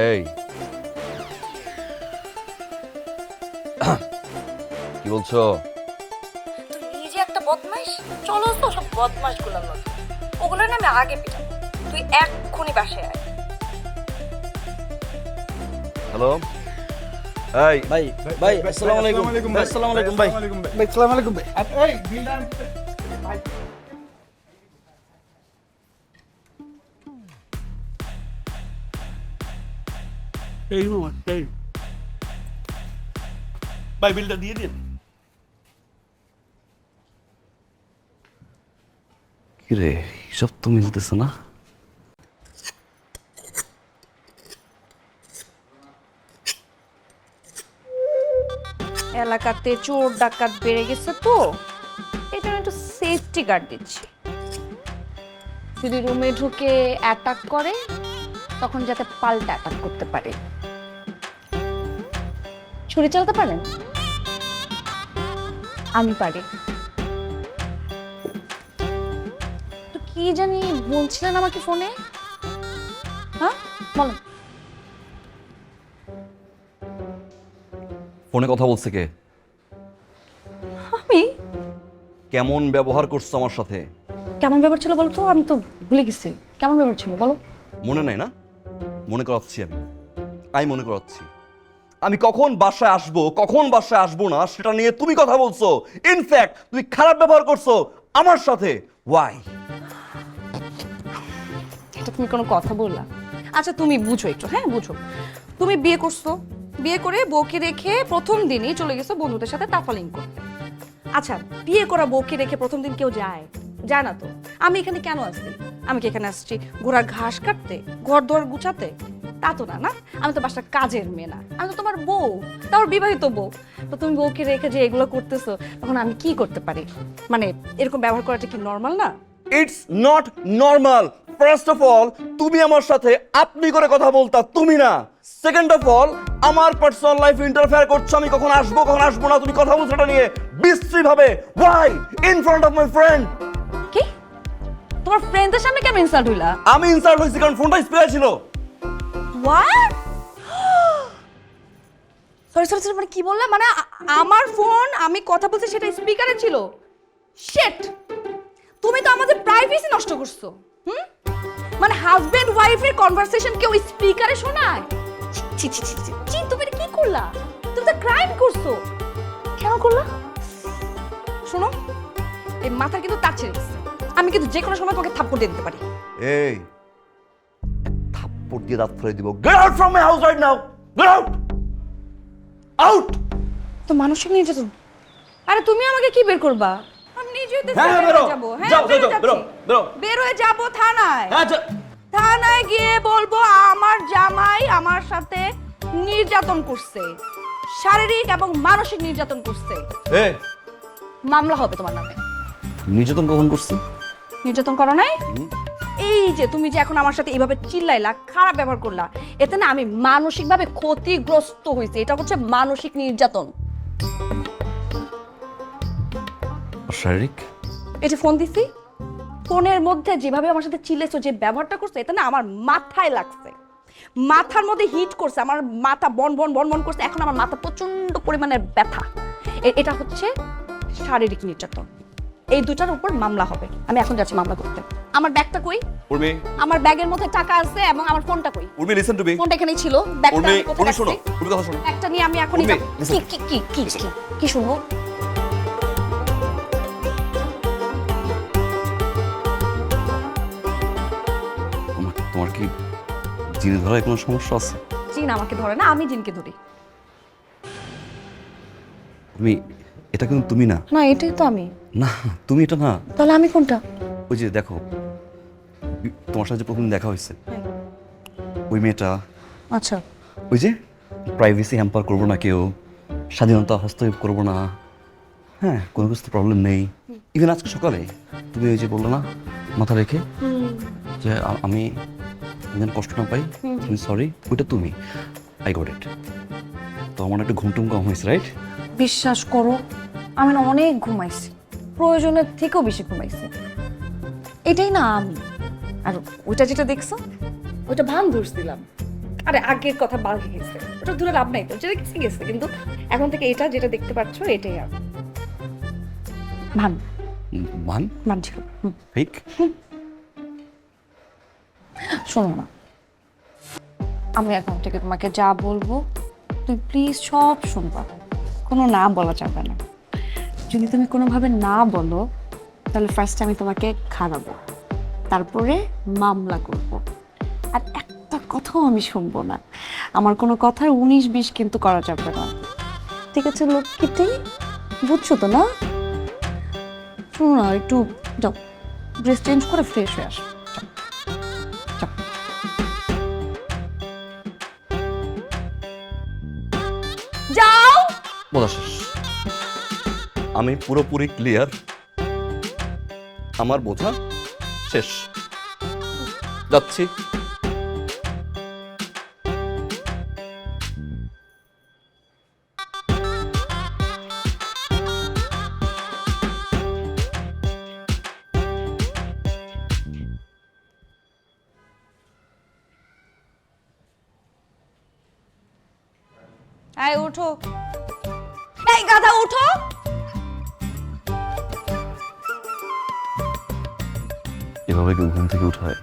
এই কি বলছো? তুই নিজে একটা বদমাইশ, চলো তো সব বদমাইশ গুলোর মধ্যে, ওগুলো না আমি আগে পিটাবো। তুই এক্ষুনি বাসায় আয়। হ্যালো, এই ভাই ভাই আসসালামু আলাইকুম। ভাই আসসালামু আলাইকুম ভাই। ভাই আসসালামু আলাইকুম ভাই। এই বিলটা ভাই। এই মামা এই ভাই, বিলটা দিয়ে দিন। কিরে, সব তো মিলতেছে না। এলাকাতে চোর ডাকাত বেড়ে গেছে তো এটা একটু সেফটি গার্ড দিচ্ছি, যদি রুমে ঢুকে অ্যাটাক করে তখন যাতে পাল্টা অ্যাটাক করতে পারে। ছুরি চালাতে পারেন? আমি পারি। তো কি জানি বলছিলেন আমাকে ফোনে? হ্যাঁ বলেন। ফোনে কথা বলছে কে? আমি কেমন ব্যবহার করছো আমার সাথে? কেমন ব্যাপার ছিল বলো তো? আমি তো ভুলে গেছি কেমন ব্যাপার ছিল, বলো। মনে নাই না? মনে করাচ্ছি আমি মনে করাচ্ছি। আমি কখন বাসায় আসবো কখন বাসায় আসবো না সেটা নিয়ে তুমি কথা বলছো। ইনফ্যাক্ট তুমি খারাপ ব্যবহার করছো আমার সাথে। ওয়াই? এটা তুমি কোনো কথা বললা? আচ্ছা তুমি বুঝো একটু, হ্যাঁ বুঝো। তুমি বিয়ে করছো, বিয়ে করে বউকে রেখে প্রথম দিনই চলে গেছো বন্ধুদের সাথে তাফালিং করতে। আচ্ছা বিয়ে করা বউকে রেখে প্রথম দিন কেউ যায়? যায় না তো। আমি এখানে কেন আসছি? আমি কি এখানে আসছি ঘোড়ার ঘাস কাটতে, ঘর দুয়ার গুছাতে? তা তো না, না। আমি তো বাসার কাজের মেয়ে না, আমি তো তোমার বউ, তারপর বিবাহিত বউ। তো তুমি বউকে রেখে যে এগুলো করতেছো, তখন আমি কি করতে পারি? মানে এরকম ব্যবহার করাটা কি নর্মাল না? It's not normal. First of all তুমি আমার সাথে আপনি করে কথা বলতা, তুমি না। সেকেন্ড অফ অল আমার পার্সোনাল লাইফ ইন্টারফেয়ার করছো। আমি কখন আসবো না তুমি কথা বলছো এটা নিয়ে বিশ্রী ভাবে। Why? In front of my friend. কি? তোমার ফ্রেন্ডদের সামনে কেন ইনসাল্ট হইলা? আমি ইনসাল্ট হয়েছি কারণ ফোনটা স্পিকার ছিল। হোয়াট? সরি সরি সরি, মানে কি বললা? মানে আমার ফোন, আমি কথা বলছি সেটা স্পিকারে ছিল? শিট! তুমি তো আমাদের প্রাইভেসি নষ্ট করছো। মানে হাজবেন্ড ওয়াইফের কনভারসেশন কেউ স্পিকারে শোনায়? ছি ছি ছি ছি ছি, তুমি এটা কি করলা? তুমি তো ক্রাইম করছো। কেন করলা? শোনো, এই মাথার কিন্তু তার ছেড়ে গেছে। আমি কিন্তু যে কোনো সময় তোমাকে থাপ্পড় দিয়ে দিতে পারি। এই থাপ্পড় দিয়ে দাঁত ফেলে দিব। Get out from my house right now. Get out. Out. তো মানসিক নির্যাতন। আরে তুমি আমাকে কি বের করবা? আমি নিজেই তো হ্যাঁ, বেরো। যাব। হ্যাঁ যাও, বেরো, বেরো, বেরো। বের হয়ে যাব থানায়। হ্যাঁ, থানায় গিয়ে বলবো আমার জামাই আমার সাথে নির্যাতন করছে, শারীরিক এবং মানসিক নির্যাতন করছে। এই মামলা হবে তোমার নামে। নির্যাতন কখন করছি? নির্যাতন করো নাই? এই যে তুমি যে এখন আমার সাথে এইভাবে চিল্লাইলা, খারাপ ব্যবহার করলা, এতে না আমি মানসিকভাবে ক্ষতিগ্রস্ত হয়েছি। এটা হচ্ছে মানসিক নির্যাতন। শারীরিক? এই যে ফোন দিছি, ফোনের মধ্যে যেভাবে আমার সাথে চিল্লাইছো, যে ব্যবহারটা করছো, এটা না আমার মাথায় লাগছে, মাথার মধ্যে হিট করছে, আমার মাথা বন বন বন বন করছে। এখন আমার মাথা প্রচন্ড পরিমাণের ব্যথা। এটা হচ্ছে শারীরিক নির্যাতন। এই দুটার উপর মামলা হবে। আমি এখন যাচ্ছি মামলা করতে। আমার ব্যাগটা কই? উর্মি, আমার ব্যাগের মধ্যে টাকা আছে এবং আমার ফোনটা কই? Urmi listen to me. ফোনটা এখানেই ছিল। ব্যাগটা উর্মি, আমি কোথায় উর্মি শোনো, রাখছি? উর্মি কথা শোনো। ব্যাগটা নিয়ে আমি এখনই উর্মি, যাব। listen. কি শুনবো? তোমার কি জিনে ধরায় কোনো সমস্যা আছে? জিন আমাকে ধরে না, আমি জিনকে ধরি। তুমি এটা কিন্তু তুমি না। না এটাই তো আমি। না তুমি এটা না। তাহলে আমি কোনটা? ওই যে দেখো, তোমার সাথে যে প্রথম দেখা হয়েছে, হ্যাঁ। ওই মেয়েটা। আচ্ছা। ওই যে প্রাইভেসি হ্যাম্পার করবো না, কেউ স্বাধীনতা হস্তক্ষেপ করবো না, হ্যাঁ কোনো কিছু তো প্রবলেম নেই। ইভেন আজকে সকালে তুমি ওই যে বললো না মাথা রেখে যে আমি যেন কষ্ট না পাই, আমি সরি, ওইটা তুমি। I got it. তো আমার একটা ঘুমটুম কম হয়েছে, রাইট? বিশ্বাস করো, আমি না অনেক ঘুমাইছি, প্রয়োজনের থেকেও বেশি ঘুমাইছি। এটাই না আমি। আর ওইটা যেটা দেখছো, ওইটা ভান ধরছিলাম। আরে আগের কথা বাদ গেছে, ওটা দূরে লাভ নাই তো, যেটা গেছে গেছে। কিন্তু এখন থেকে এটা যেটা দেখতে পাচ্ছ, এটাই আর ভান মান মান ছিল। ঠিক। শোনো না, আমি এখন থেকে তোমাকে যা বলবো তুমি প্লিজ সব শুনবা, কোনো না বলা যাবে না। যদি তুমি কোনোভাবে না বলো, তাহলে ফার্স্টে আমি তোমাকে খাওয়াবো, তারপরে মামলা করব। আর একটা কথাও আমি শুনবো না। আমার কোনো কথার 19-20 কিন্তু করা যাবে না, ঠিক আছে লক্ষ্মীটি? বুঝছো তো না? শোনো না, একটু যাও, ড্রেস চেঞ্জ করে ফ্রেশ হয়ে আসো। যাও। বলা শেষ। আমি পুরোপুরি ক্লিয়ার, আমার বোঝা শেষ, যাচ্ছি। আয় ওঠো। গাধা উঠো। এভাবে কেউ ঘুম থেকে উঠায়?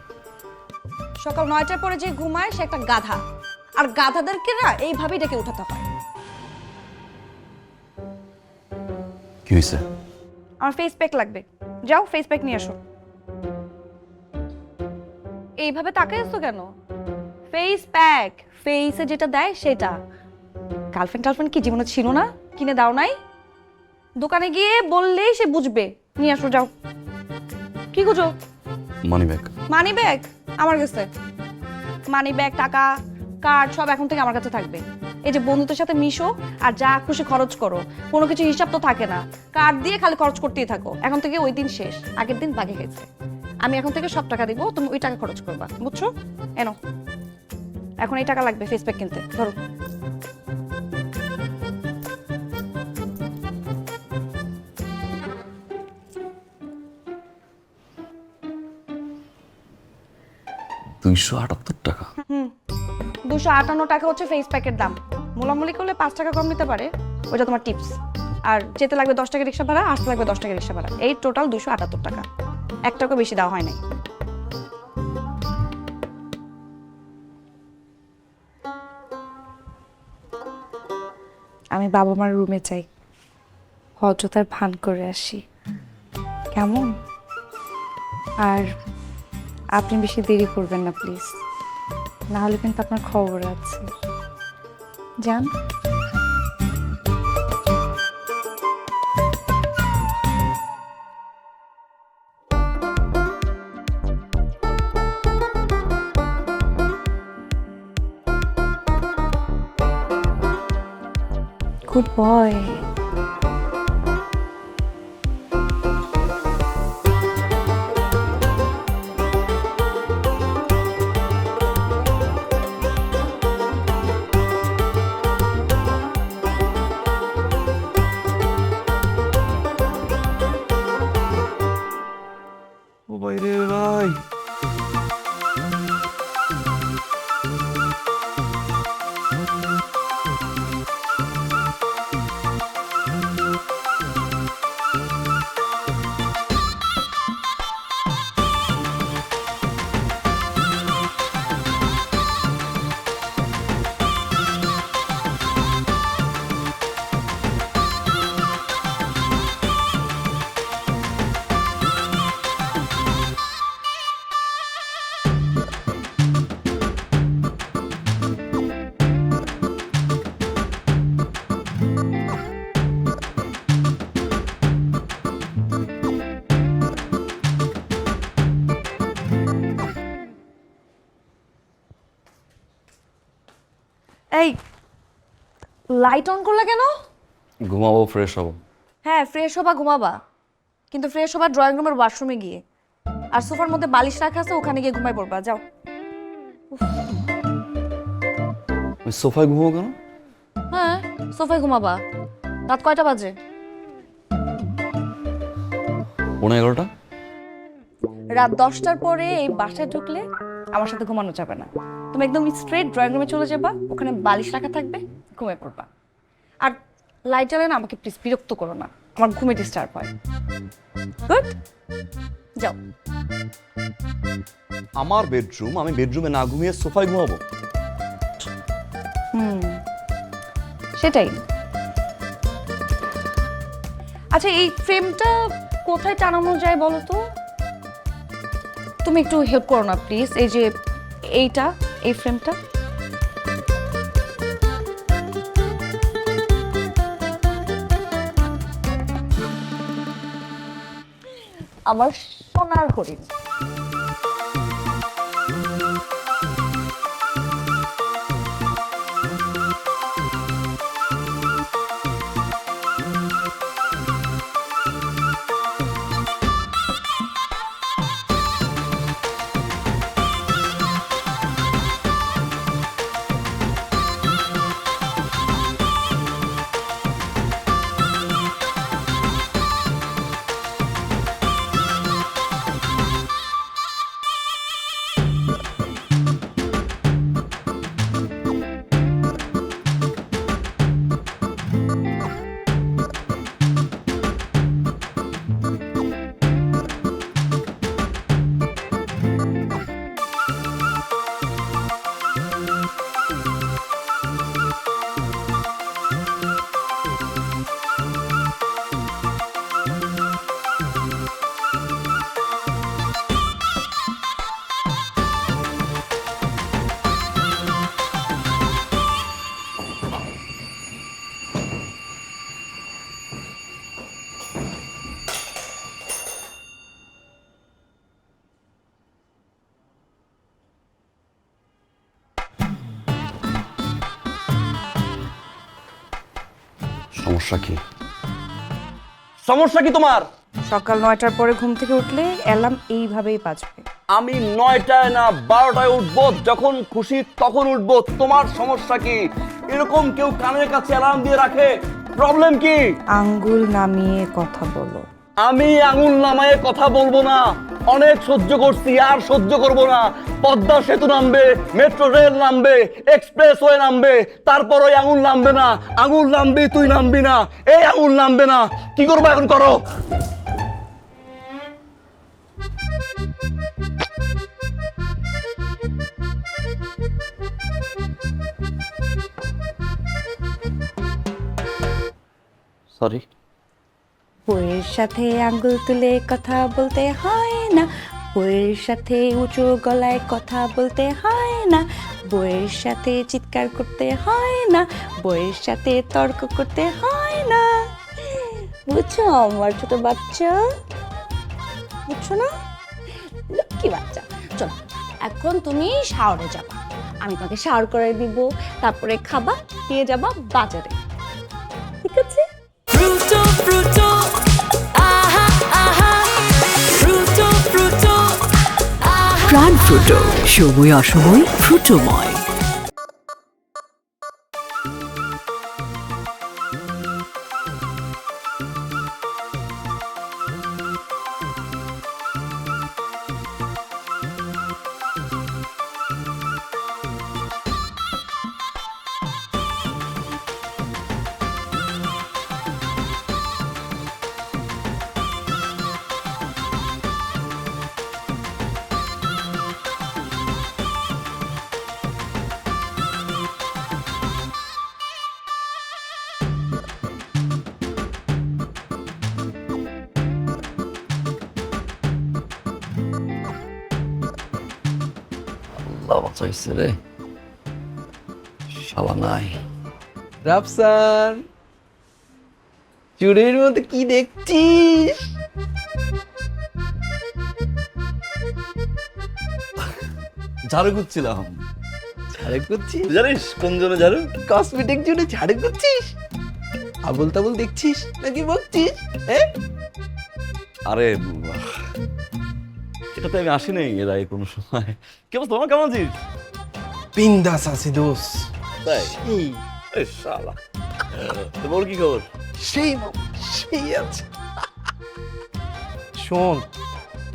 সকাল 9টার পরে যে ঘুমায় সে একটা গাধা, আর গাধাদেরকে না এইভাবেই ডেকে উঠাতে হয়। কি হয়েছে? আমার ফেস প্যাক লাগবে, যাও ফেস প্যাক নিয়ে আসো। এইভাবে তাকাই আছো কেন? ফেস প্যাক, ফেসে যেটা দেয় সেটা। গার্লফ্রেন্ড কি জীবনে ছিল না? কিনে দাও নাই? দোকানে গিয়ে বললেই সে বুঝবে। নিয়ে আসো যাও। কি খুঁজো? Money bag. মানি ব্যাগ আমার কাছে। মানি ব্যাগ, টাকা, কার্ড সব এখন থেকে আমার কাছে থাকবে। এই যে বন্ধুদের সাথে মিশো আর যা খুশি খরচ করো, কোনো কিছু হিসাব তো থাকে না। কার্ড দিয়ে খালি খরচ করতেই থাকো। এখন থেকে ওই দিন শেষ, আগের দিন বাকি গেছে। আমি এখন থেকে সব টাকা দিব, তুমি ওই টাকা খরচ করবা, বুঝছো? এনো, এখন এই টাকা লাগবে ফেস প্যাক কিনতে। ধরো। $278 258 টাকা হচ্ছে ফেস প্যাকের দাম। মোলামুলি করলে 5 টাকা কম নিতে পারে, ওইটা তোমার টিপস। আর যেতে লাগবে 10 টাকা রিক্সা ভাড়া, আসতে লাগবে 10 টাকা রিক্সা ভাড়া। এই টোটাল 278 টাকা। 1 টাকা বেশি দেওয়া হয় নাই। আমি বাবা মার রুমে চাই, অযথার ভান করে আসি, কেমন? আর আপনি বেশি দেরি করবেন না প্লিজ, না হলে কিন্তু আপনার খবর আছে। যান। Good boy. ও ভাই রে ভাই, এই লাইট অন করলা কেন? ঘুমাবো, ফ্রেশ হবো। হ্যাঁ, ফ্রেশ হবা, ঘুমাবা, কিন্তু ফ্রেশ হবা ড্রয়িং রুমের ওয়াশরুমে গিয়ে। আর সোফার মধ্যে বালিশ রাখা আছে, ওখানে গিয়ে ঘুমাই পড়বা। যাও। আমি সোফায় ঘুমাবো কেন? হ্যাঁ, সোফায় ঘুমাবা। রাত কয়টা বাজে? 11:30। রাত 10টার পরে এই বাসায় ঢুকলে আমার সাথে ঘুমানো যাবে না। তুমি একদম স্ট্রেট ড্রয়িং রুমে চলে যাবা, ওখানে বালিশ রাখা থাকবে, ঘুমিয়ে পড়বা। আর লাইট জ্বালে না আমাকে প্লিজ বিরক্ত করো না, আমার ঘুমে ডিস্টার্ব হয়। গুড, যাও। আমার বেডরুম, আমি বেডরুমে না ঘুমিয়ে সোফায় ঘুমাবো? সেটাই। আচ্ছা, এই ফ্রেমটা কোথায় টানানো যায় বলো তো? তুমি একটু হেল্প করো না প্লিজ। এই যে এইটা, এই ফ্রেমটা। আমার সোনার হরিণ। সমস্যা কি? সমস্যা কি তোমার? সকাল 9টার পরে ঘুম থেকে উঠলে অ্যালার্ম এইভাবেই বাজবে। আমি 9টায় না 12টায় উঠবো, যখন খুশি তখন উঠবো। তোমার সমস্যা কি? এরকম কেউ কানের কাছে অ্যালার্ম দিয়ে রাখে? প্রবলেম কি? আঙ্গুল নামিয়ে কথা বলো। আমি আঙুল নামায়ে কথা বলবো না। অনেক সহ্য করছি, আর সহ্য করব না। পদ্মা সেতু নামবে, মেট্রো রেল নামবে, এক্সপ্রেসওয়ে নামবে, তারপর ওই আঙুল নামবে না। আঙুল নামবি, তুই নামবি না। এই আঙুল নামবে না। কি করবো এখন? করো। সরি। বইয়ের সাথে আঙ্গুল তুলে কথা বলতে হয় না, বইয়ের সাথে উঁচু গলায় কথা বলতে হয় না, বইয়ের সাথে চিৎকার করতে হয় না, বইয়ের সাথে তর্ক করতে হয় না। বুঝছো আমার ছোট বাচ্চা? বুঝছো না? লক্ষ্মী বাচ্চা। চলো এখন তুমি শাওয়ারে যাবা, আমি তোমাকে শাওয়ার করে দিব, তারপরে খাবা, দিয়ে যাবা বাজারে, ঠিক আছে? Fruto, fruto, aha, aha. Fruto, fruto, aha. প্রাণ ফ্রুটো, সময় অসময় ফ্রুটোময়। আল্লাহ বাঁচাইছে রে, শালা নাই। রাফসান, চুড়ির মধ্যে কি দেখছিস? ঝাড়ু করছিলাম। ঝাড়ু করছিস? জানিস কোন জন্য ঝাড়ু? কসমেটিক জন্য ঝাড়ু করছিস? আবল তাবল দেখছিস নাকি বকছিস? হ্যাঁ? আরে এটাতে আমি আসি নাই এর আগে কোনো সময়। কেমন তোমার, কেমন আছিস? বিন্দাস আছি দোষ। তাই? এ শালা, তো বল কি খবর? সেই সেই আছে। শোন,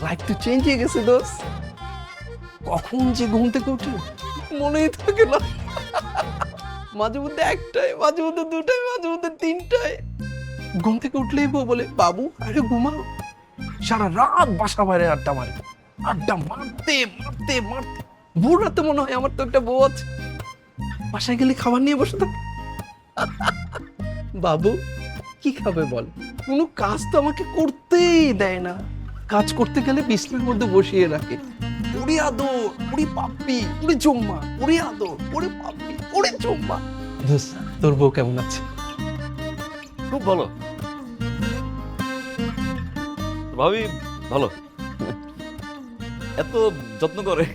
লাইফ তো চেঞ্জ হয়ে গেছে দোষ। কখন যে ঘুম থেকে উঠি মনেই থাকে না। মাঝে মধ্যে একটায়, মাঝে মধ্যে দুটায়, মাঝে মধ্যে তিনটায়। ঘুম থেকে উঠলেই বউ বলে, বাবু আরে ঘুমাও। সারা রাত বাসা বাইরে আড্ডা মারি, আড্ডা মারতে মারতে মারতে ভোর রাতে মনে হয় আমার তো একটা বউ আছে, বাসায় গেলে খাবার নিয়ে বসে থাকে। বাবু কি খাবে বল? কোনো কাজ তো আমাকে করতেই দেয় না। কাজ করতে গেলে বিছনার মধ্যে বসিয়ে রাখে। ওরে আদর, ওরে পাপ্পি, ওরে চুম্মা, ওরে আদর, ওরে পাপ্পি, ওরে চুম্মা। দোস্ত, তোর বউ কেমন আছে? খুব ভালো ভাবি, ভালো। এত যত্ন করে?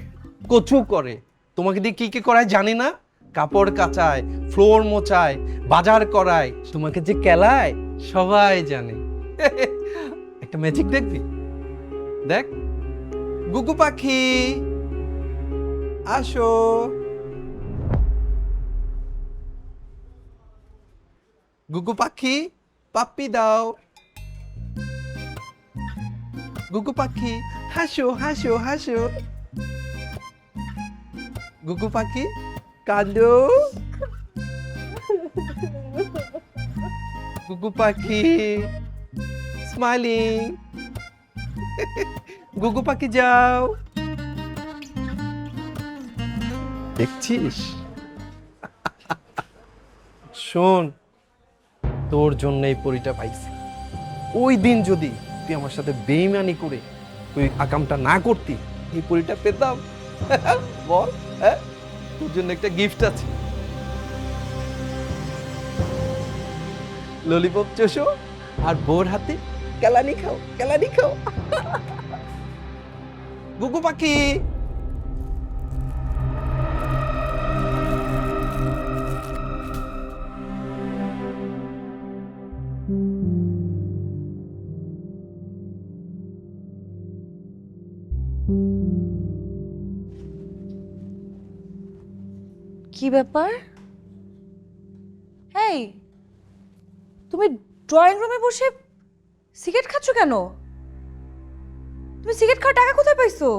কচু করে। তোমাকে দিয়ে কি কি করায় জানি না? কাপড় কাচায়, ফ্লোর মোছায়, বাজার করায়, তোমাকে যে কেলায় সবাই জানে। একটা ম্যাজিক দেখবি? দেখ, গুগু পাখি আসো। গুগু পাখি পাপ্পি দাও। গুগু পাখি হাসো হাসো হাসো। গুগু পাখি কাঁদো। গুগু পাখি স্মাইলিং। গুগু পাখি যাও। দেখছিস? শোন, তোর জন্য এই পরিটা পাইছি। ওই দিন যদি তুই আমার সাথে বেইমানি করে তুই আকামটা না করতি, এই পরিটা পেতাম? বল, হ্যাঁ? তোর জন্য একটা গিফট আছে। ললিপপ চষো আর বোর হাতে কেলানি খাও, কেলানি খাও। গুগু পাখি কি ব্যাপার? এই, তুমি ড্রয়িং রুমে বসে সিগারেট খাচ্ছ কেন? তুমি সিগারেট খাওয়ার টাকা কোথায় পাইছো?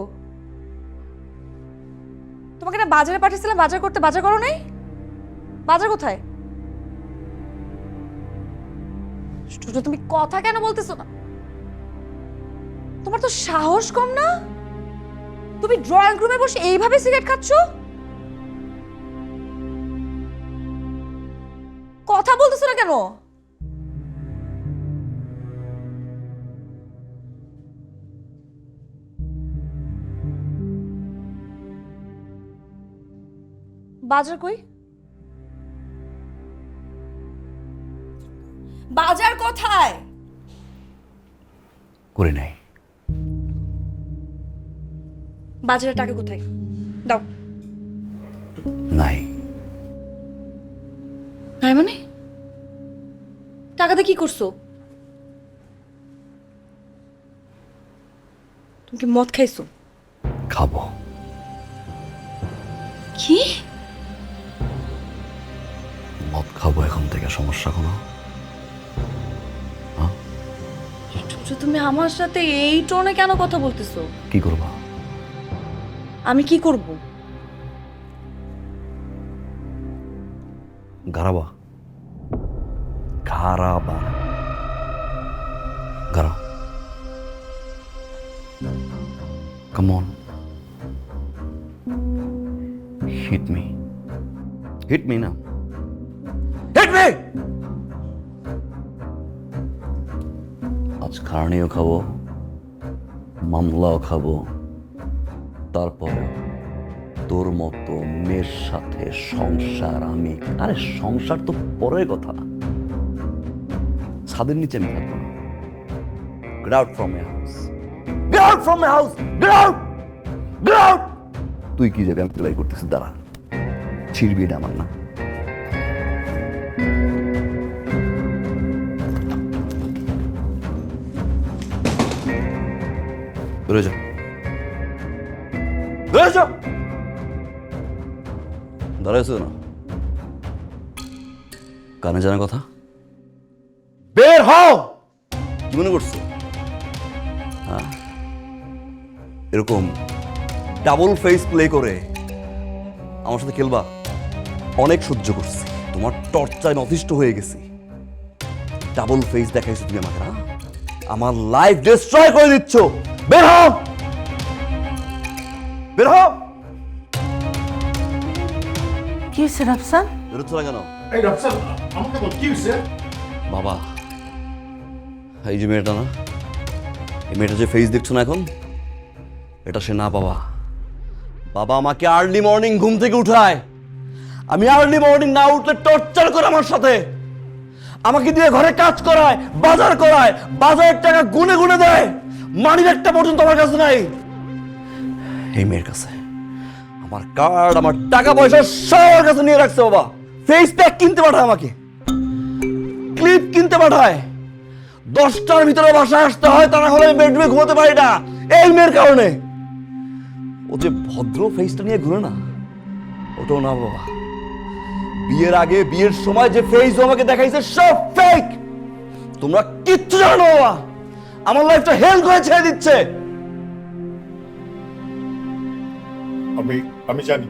তোমাকে না বাজারে পাঠিয়েছিলাম বাজার করতে, বাজার করো নাই? বাজার কোথায়? তুমি কথা কেন বলতেছো না? তোমার তো সাহস কম না? তুমি ড্রয়িং রুমে বসে এইভাবে সিগারেট খাচ্ছ? কথা বলতেছো না কেন? বাজার কই? বাজার কোথায়? করে নাই। বাজারের টাকা কোথায়? দাও। নাই। নাই মানে? টাকাতে কি করছো? তুমি কি মদ খাইছো? খাবো। কি? মদ খাবো এখন থেকে, সমস্যা কোনো? তুমি আমার সাথে এই টোনে কেন কথা বলতেছো? কি করবা? আমি কি করব? গারাবা। গারাবা। গারা। Come on. Hit me. Hit me now. Hit me! আজ খারনিও খাবো, মামলাও খাবো, তারপরে তোর মতো মেয়ের সাথে সংসার আমি। আরে সংসার তো পরের কথা, ছাদের নিচে আমি থাকবো না। Get out from my house. Get out from my house. Get out. Get out. তুই কি যাবে? আমি প্লাই করতেছি, দাঁড়া। ছিড়বি এটা আমার না। বেরো যা, বেরো যা। দাঁড়াইছো না, কানে জানা কথা? বের হও। কি মনে করছো? হ্যাঁ, এরকম ডাবল ফেস প্লে করে আমার সাথে খেলবা? অনেক সহ্য করছি, তোমার টর্চায় অতিষ্ঠ হয়ে গেছি। ডাবল ফেস দেখাইছো তুমি আমাকে, না? আমার লাইফ ডিস্ট্রয় করে দিচ্ছ। বের হও, বের হও। কি হয়েছে রাফসান? বেরোচ্ছ না কেন? এই রাফসান, আমাকে বল কি হয়েছে? বাবা, এই যে মেয়েটা না, এই মেয়েটা যে ফেস দেখছো না এখন, এটা সে না। বাবা, বাবা আমাকে আর্লি মর্নিং ঘুম থেকে উঠায়। আমি আর্লি মর্নিং না উঠলে টর্চার করে আমার সাথে। আমাকে দিয়ে ঘরে কাজ করায়, বাজার করায়, বাজারের টাকা গুনে গুনে দেয়। মানির একটা পর্যন্ত আমার কাছে নাই। এই মেয়ের কাছে আমার কার্ড, আমার টাকা পয়সা সবার কাছে নিয়ে রাখছে। বাবা ফেস প্যাক কিনতে পাঠায়, আমাকে ক্লিপ কিনতে পাঠায়। 10টার ভিতরে বাসায় আসতে হয়, তা না হলে আমি বেডরুমে ঘুমাতে পারি না এই মেয়ের কারণে। ও যে ভদ্র ফেসটা নিয়ে ঘুরে না, ওটাও না বাবা। বিয়ের আগে, বিয়ের সময় যে ফেস আমাকে দেখাইছে সব ফেক। তোমরা কিচ্ছু জানো না বাবা, আমার লাইফটা হেল করে ছেড়ে দিচ্ছে। আমি জানি,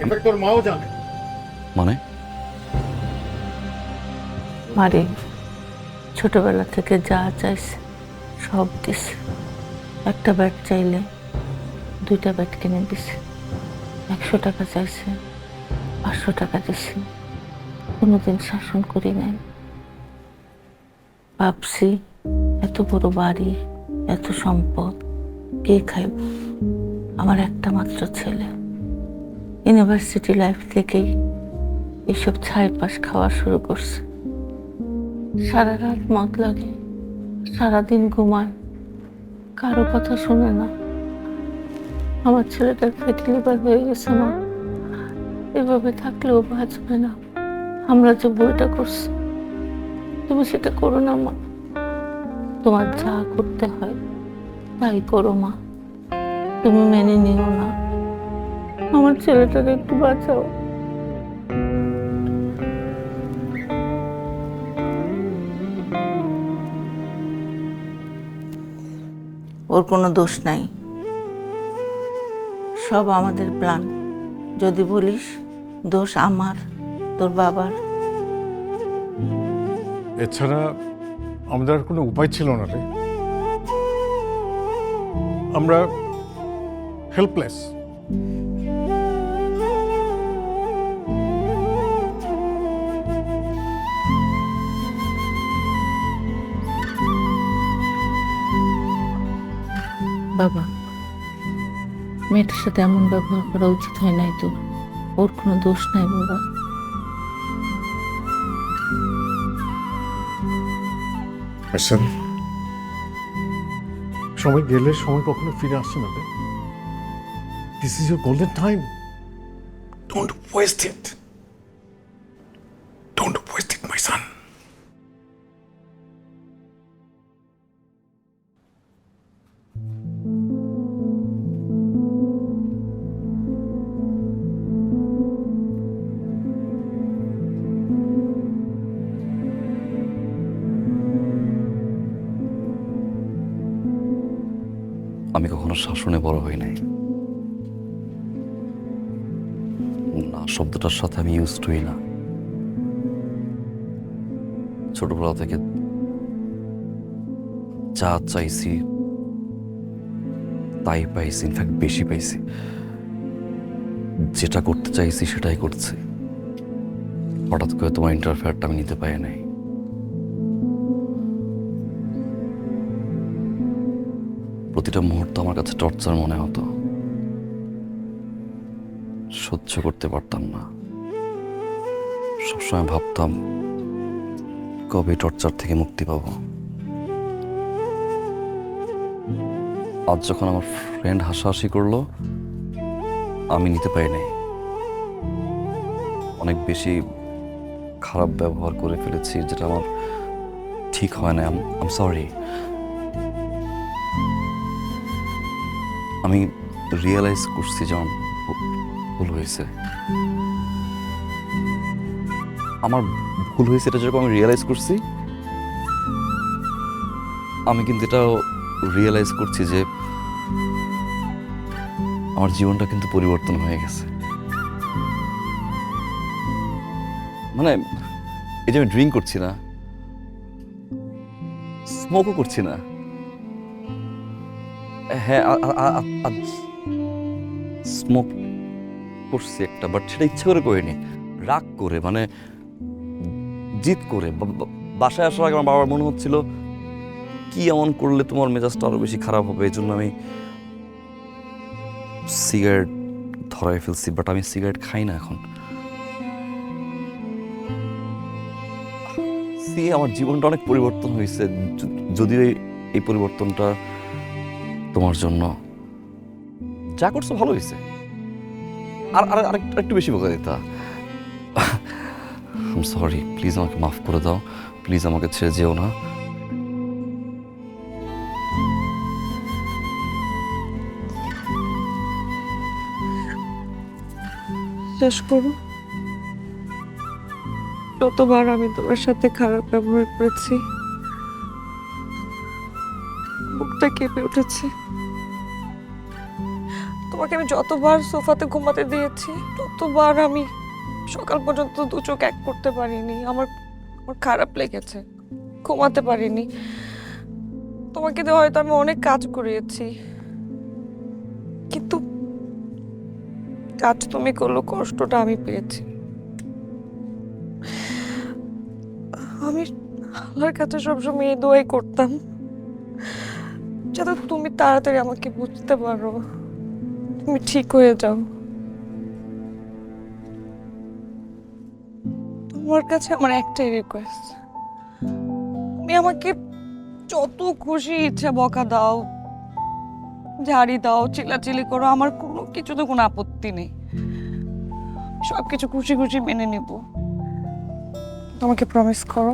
ইনফ্যাক্ট তোর মাও জানে। মানে? মারে ছোটবেলা থেকে যা চাইছে সব দিছে। একটা ব্যাট চাইলে 2টা ব্যাট কিনে দিছে। 100 টাকা চাইছে, 500 টাকা দিছে। কোনোদিন শাসন করি নাই। ভাবছি এত বড় বাড়ি, এত সম্পদ কে খাইব? আমার একটা মাত্র ছেলে। ইউনিভার্সিটি লাইফ থেকেই এসব ছাইপাশ খাওয়া শুরু করছে। সারা রাত মদ লাগে, সারাদিন ঘুমায়, কারো কথা শুনে না। আমার ছেলেটার ফ্যাটি লিভার হয়ে গেছে মা। এভাবে থাকলেও বাঁচবে না। আমরা যে বইটা করছি, তুমি সেটা করো না মা। তোমার যা করতে হয় তাই করো মা। তুমি মেনে নিও না, আমার ছেলেটাকে একটু বাঁচাও। ওর কোনো দোষ নাই, সব আমাদের প্ল্যান। যদি বলিস দোষ আমার, তোর বাবার। এছাড়া আমাদের আর কোনো উপায় ছিল না রে, আমরা হেল্পলেস। বাবা, মেয়েটার সাথে এমন ব্যবহার করা উচিত হয় নাই তোর। ওর কোনো দোষ নাই বাবা। হাসান, সময় গেলে সময় কখনো ফিরে আসছে না রে। This is your golden time, don't waste it, don't waste it my son. আমি কখনো শাসনে বড় হই নাই, না শব্দটার সাথে আমি ইউজড হই না। ছোটবেলা থেকে যা চাইছি তাই পাইছি, ইনফ্যাক্ট বেশি পাইছি। যেটা করতে চাইছি সেটাই করছি। হঠাৎ করে তোমার ইন্টারফেয়ারটা আমি নিতে পারি নাই। প্রতিটা মুহূর্ত আমার কাছে টর্চার মনে হতো, সহ্য করতে পারতাম না। সবসময় ভাবতাম কবে টর্চার থেকে মুক্তি পাব। আজ যখন আমার ফ্রেন্ড হাসাহাসি করলো, আমি নিতে পারি নাই। অনেক বেশি খারাপ ব্যবহার করে ফেলেছি, যেটা আমার ঠিক হয় না। আম সরি। আমি রিয়েলাইজ করছি যখন ভুল হয়েছে। আমার ভুল হয়েছে এটা যখন আমি রিয়েলাইজ করছি, আমি কিন্তু এটাও রিয়েলাইজ করছি যে আমার জীবনটা কিন্তু পরিবর্তন হয়ে গেছে। মানে এই যে আমি ড্রিঙ্ক করছি না, স্মোকও করছি না। হ্যাঁ, স্মোক করছি একটা, বাট সেটা ইচ্ছা করে করিনি, রাগ করে, মানে জিদ করে। বাসায় আসার আগে আমার বাবার মনে হচ্ছিল কি এমন করলে তোমার মেজাজটা আরো বেশি খারাপ হবে, এই জন্য আমি সিগারেট ধরাই ফেলছি। বাট আমি সিগারেট খাই না এখন। আমার জীবনটা অনেক পরিবর্তন হয়েছে, যদিও এই পরিবর্তনটা তোমার জন্য। যা করছো ভালো হয়েছে, আর একটু বেশি বকা দিতা। আই এম সরি, প্লিজ আমাকে মাফ করে দাও, প্লিজ আমাকে ছেড়ে যেও না। শেষ করো। যতবার আমি তোমার সাথে খারাপ ব্যবহার করেছি, বুকটা কেঁপে উঠেছে। তোমাকে আমি যতবার সোফাতে ঘুমাতে দিয়েছি, ততবার আমি সকাল পর্যন্ত দু চোখ এক করতে পারিনি। আমার খারাপ লেগেছে, ঘুমাতে পারিনি। তোমাকে দিয়ে হয়তো আমি অনেক কাজ করিয়েছি, কিন্তু কাজ তুমি করলো, কষ্টটা আমি পেয়েছি। আমি আল্লাহর কাছে সবসময় এই দোয়াই করতাম যাতে তুমি তাড়াতাড়ি আমাকে বুঝতে পারো, তুমি ঠিক হয়ে যাও। তোমার কাছে আমার একটাই রিকোয়েস্ট, তুমি আমাকে যত খুশি ইচ্ছা বকা দাও, ঝাড়ি দাও, চিল্লাচিল্লি করো, আমার কোনো কিছুতে কোনো আপত্তি নেই। সবকিছু খুশি খুশি মেনে নিব। তোমাকে প্রমিস করো,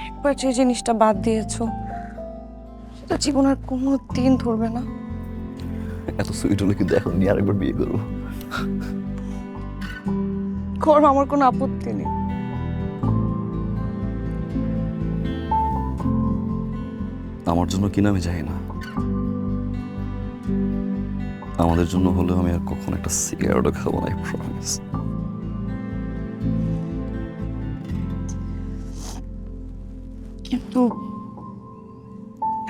একবার যে জিনিসটা বাদ দিয়েছো সেটা জীবন আর কোনো দিন ধরবে না। এত সুইট হলে কিন্তু এখন নিয়ে আরেকবার বিয়ে করবো। করো, আমার কোনো আপত্তি নেই। আমার জন্য কিনা আমি যাই না, আমাদের জন্য হলেও আমি আর কখনো একটা সিগারেটও খাবো না, আই প্রমিস। কিন্তু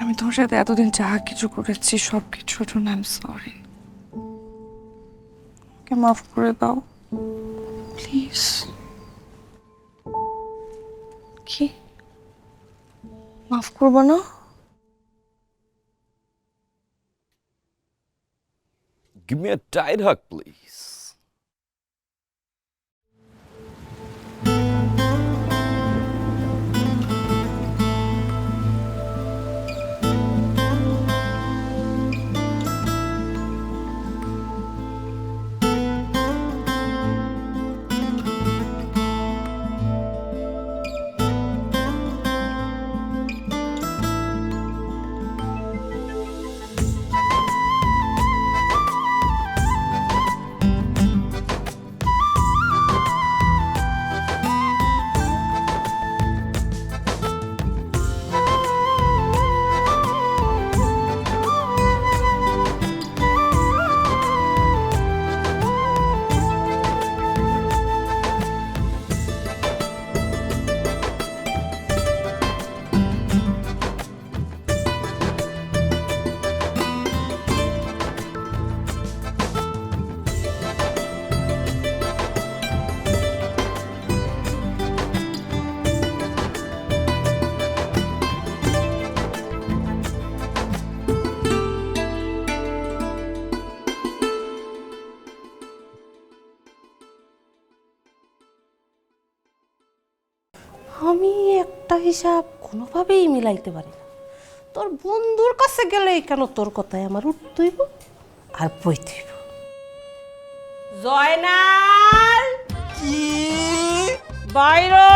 আমি তোমার সাথে এতদিন যা কিছু করেছি সব কিছুর জন্য আই এম সরি। আমাকে মাফ করে দাও প্লিজ। কি মাফ করবো না? Give me a tight hug, please. আমি একটা হিসাব কোনোভাবেই মিলাইতে পারি না। তোর বন্ধুর কাছে গেলেই কেন তোর কথায় আমার উঠতেইব আর বইতেইব। জয়নাল, কি বাইরে।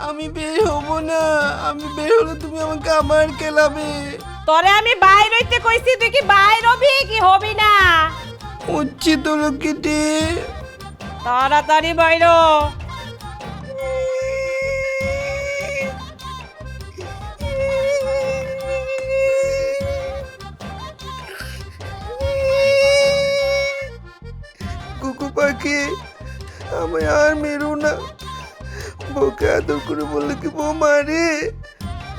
আমি বের হব না, আমি বের হলে তুমি আমাকে আবার কেলাবে। তোরে আমি বাইর হইতে কইছি, তুই কি বাইর হবি কি হবি না? উচ্ছি তো লোকিটি, তাড়াতাড়ি বাইর। কুকু পাখি আমায় আর মেরো না। বউকে আদর করে বললে কি বউ মারে?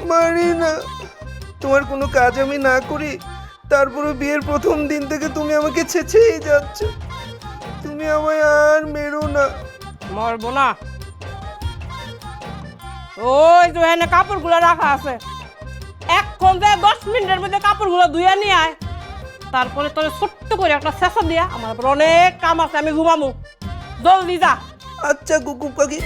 মারি না। তোমার কোনো কাজ আমি না করি, তারপরে বিয়ের প্রথম দিন থেকে তুমি আমাকে ছেঁচেই যাচ্ছ। তুমি আমায় আর মেরো না। মরবো না। ওই যে এখানে কাপড়গুলো রাখা আছে, এখন যে 10 মিনিটের মধ্যে কাপড়গুলো ধুয়ে নিয়ে আয়। তারপরে তোর ছোট্ট করে একটা শেষা দিয়া, আমার অনেক কাম আছে, আমি ঘুমামু। জলদি যা। আচ্ছা কুকু পাখি।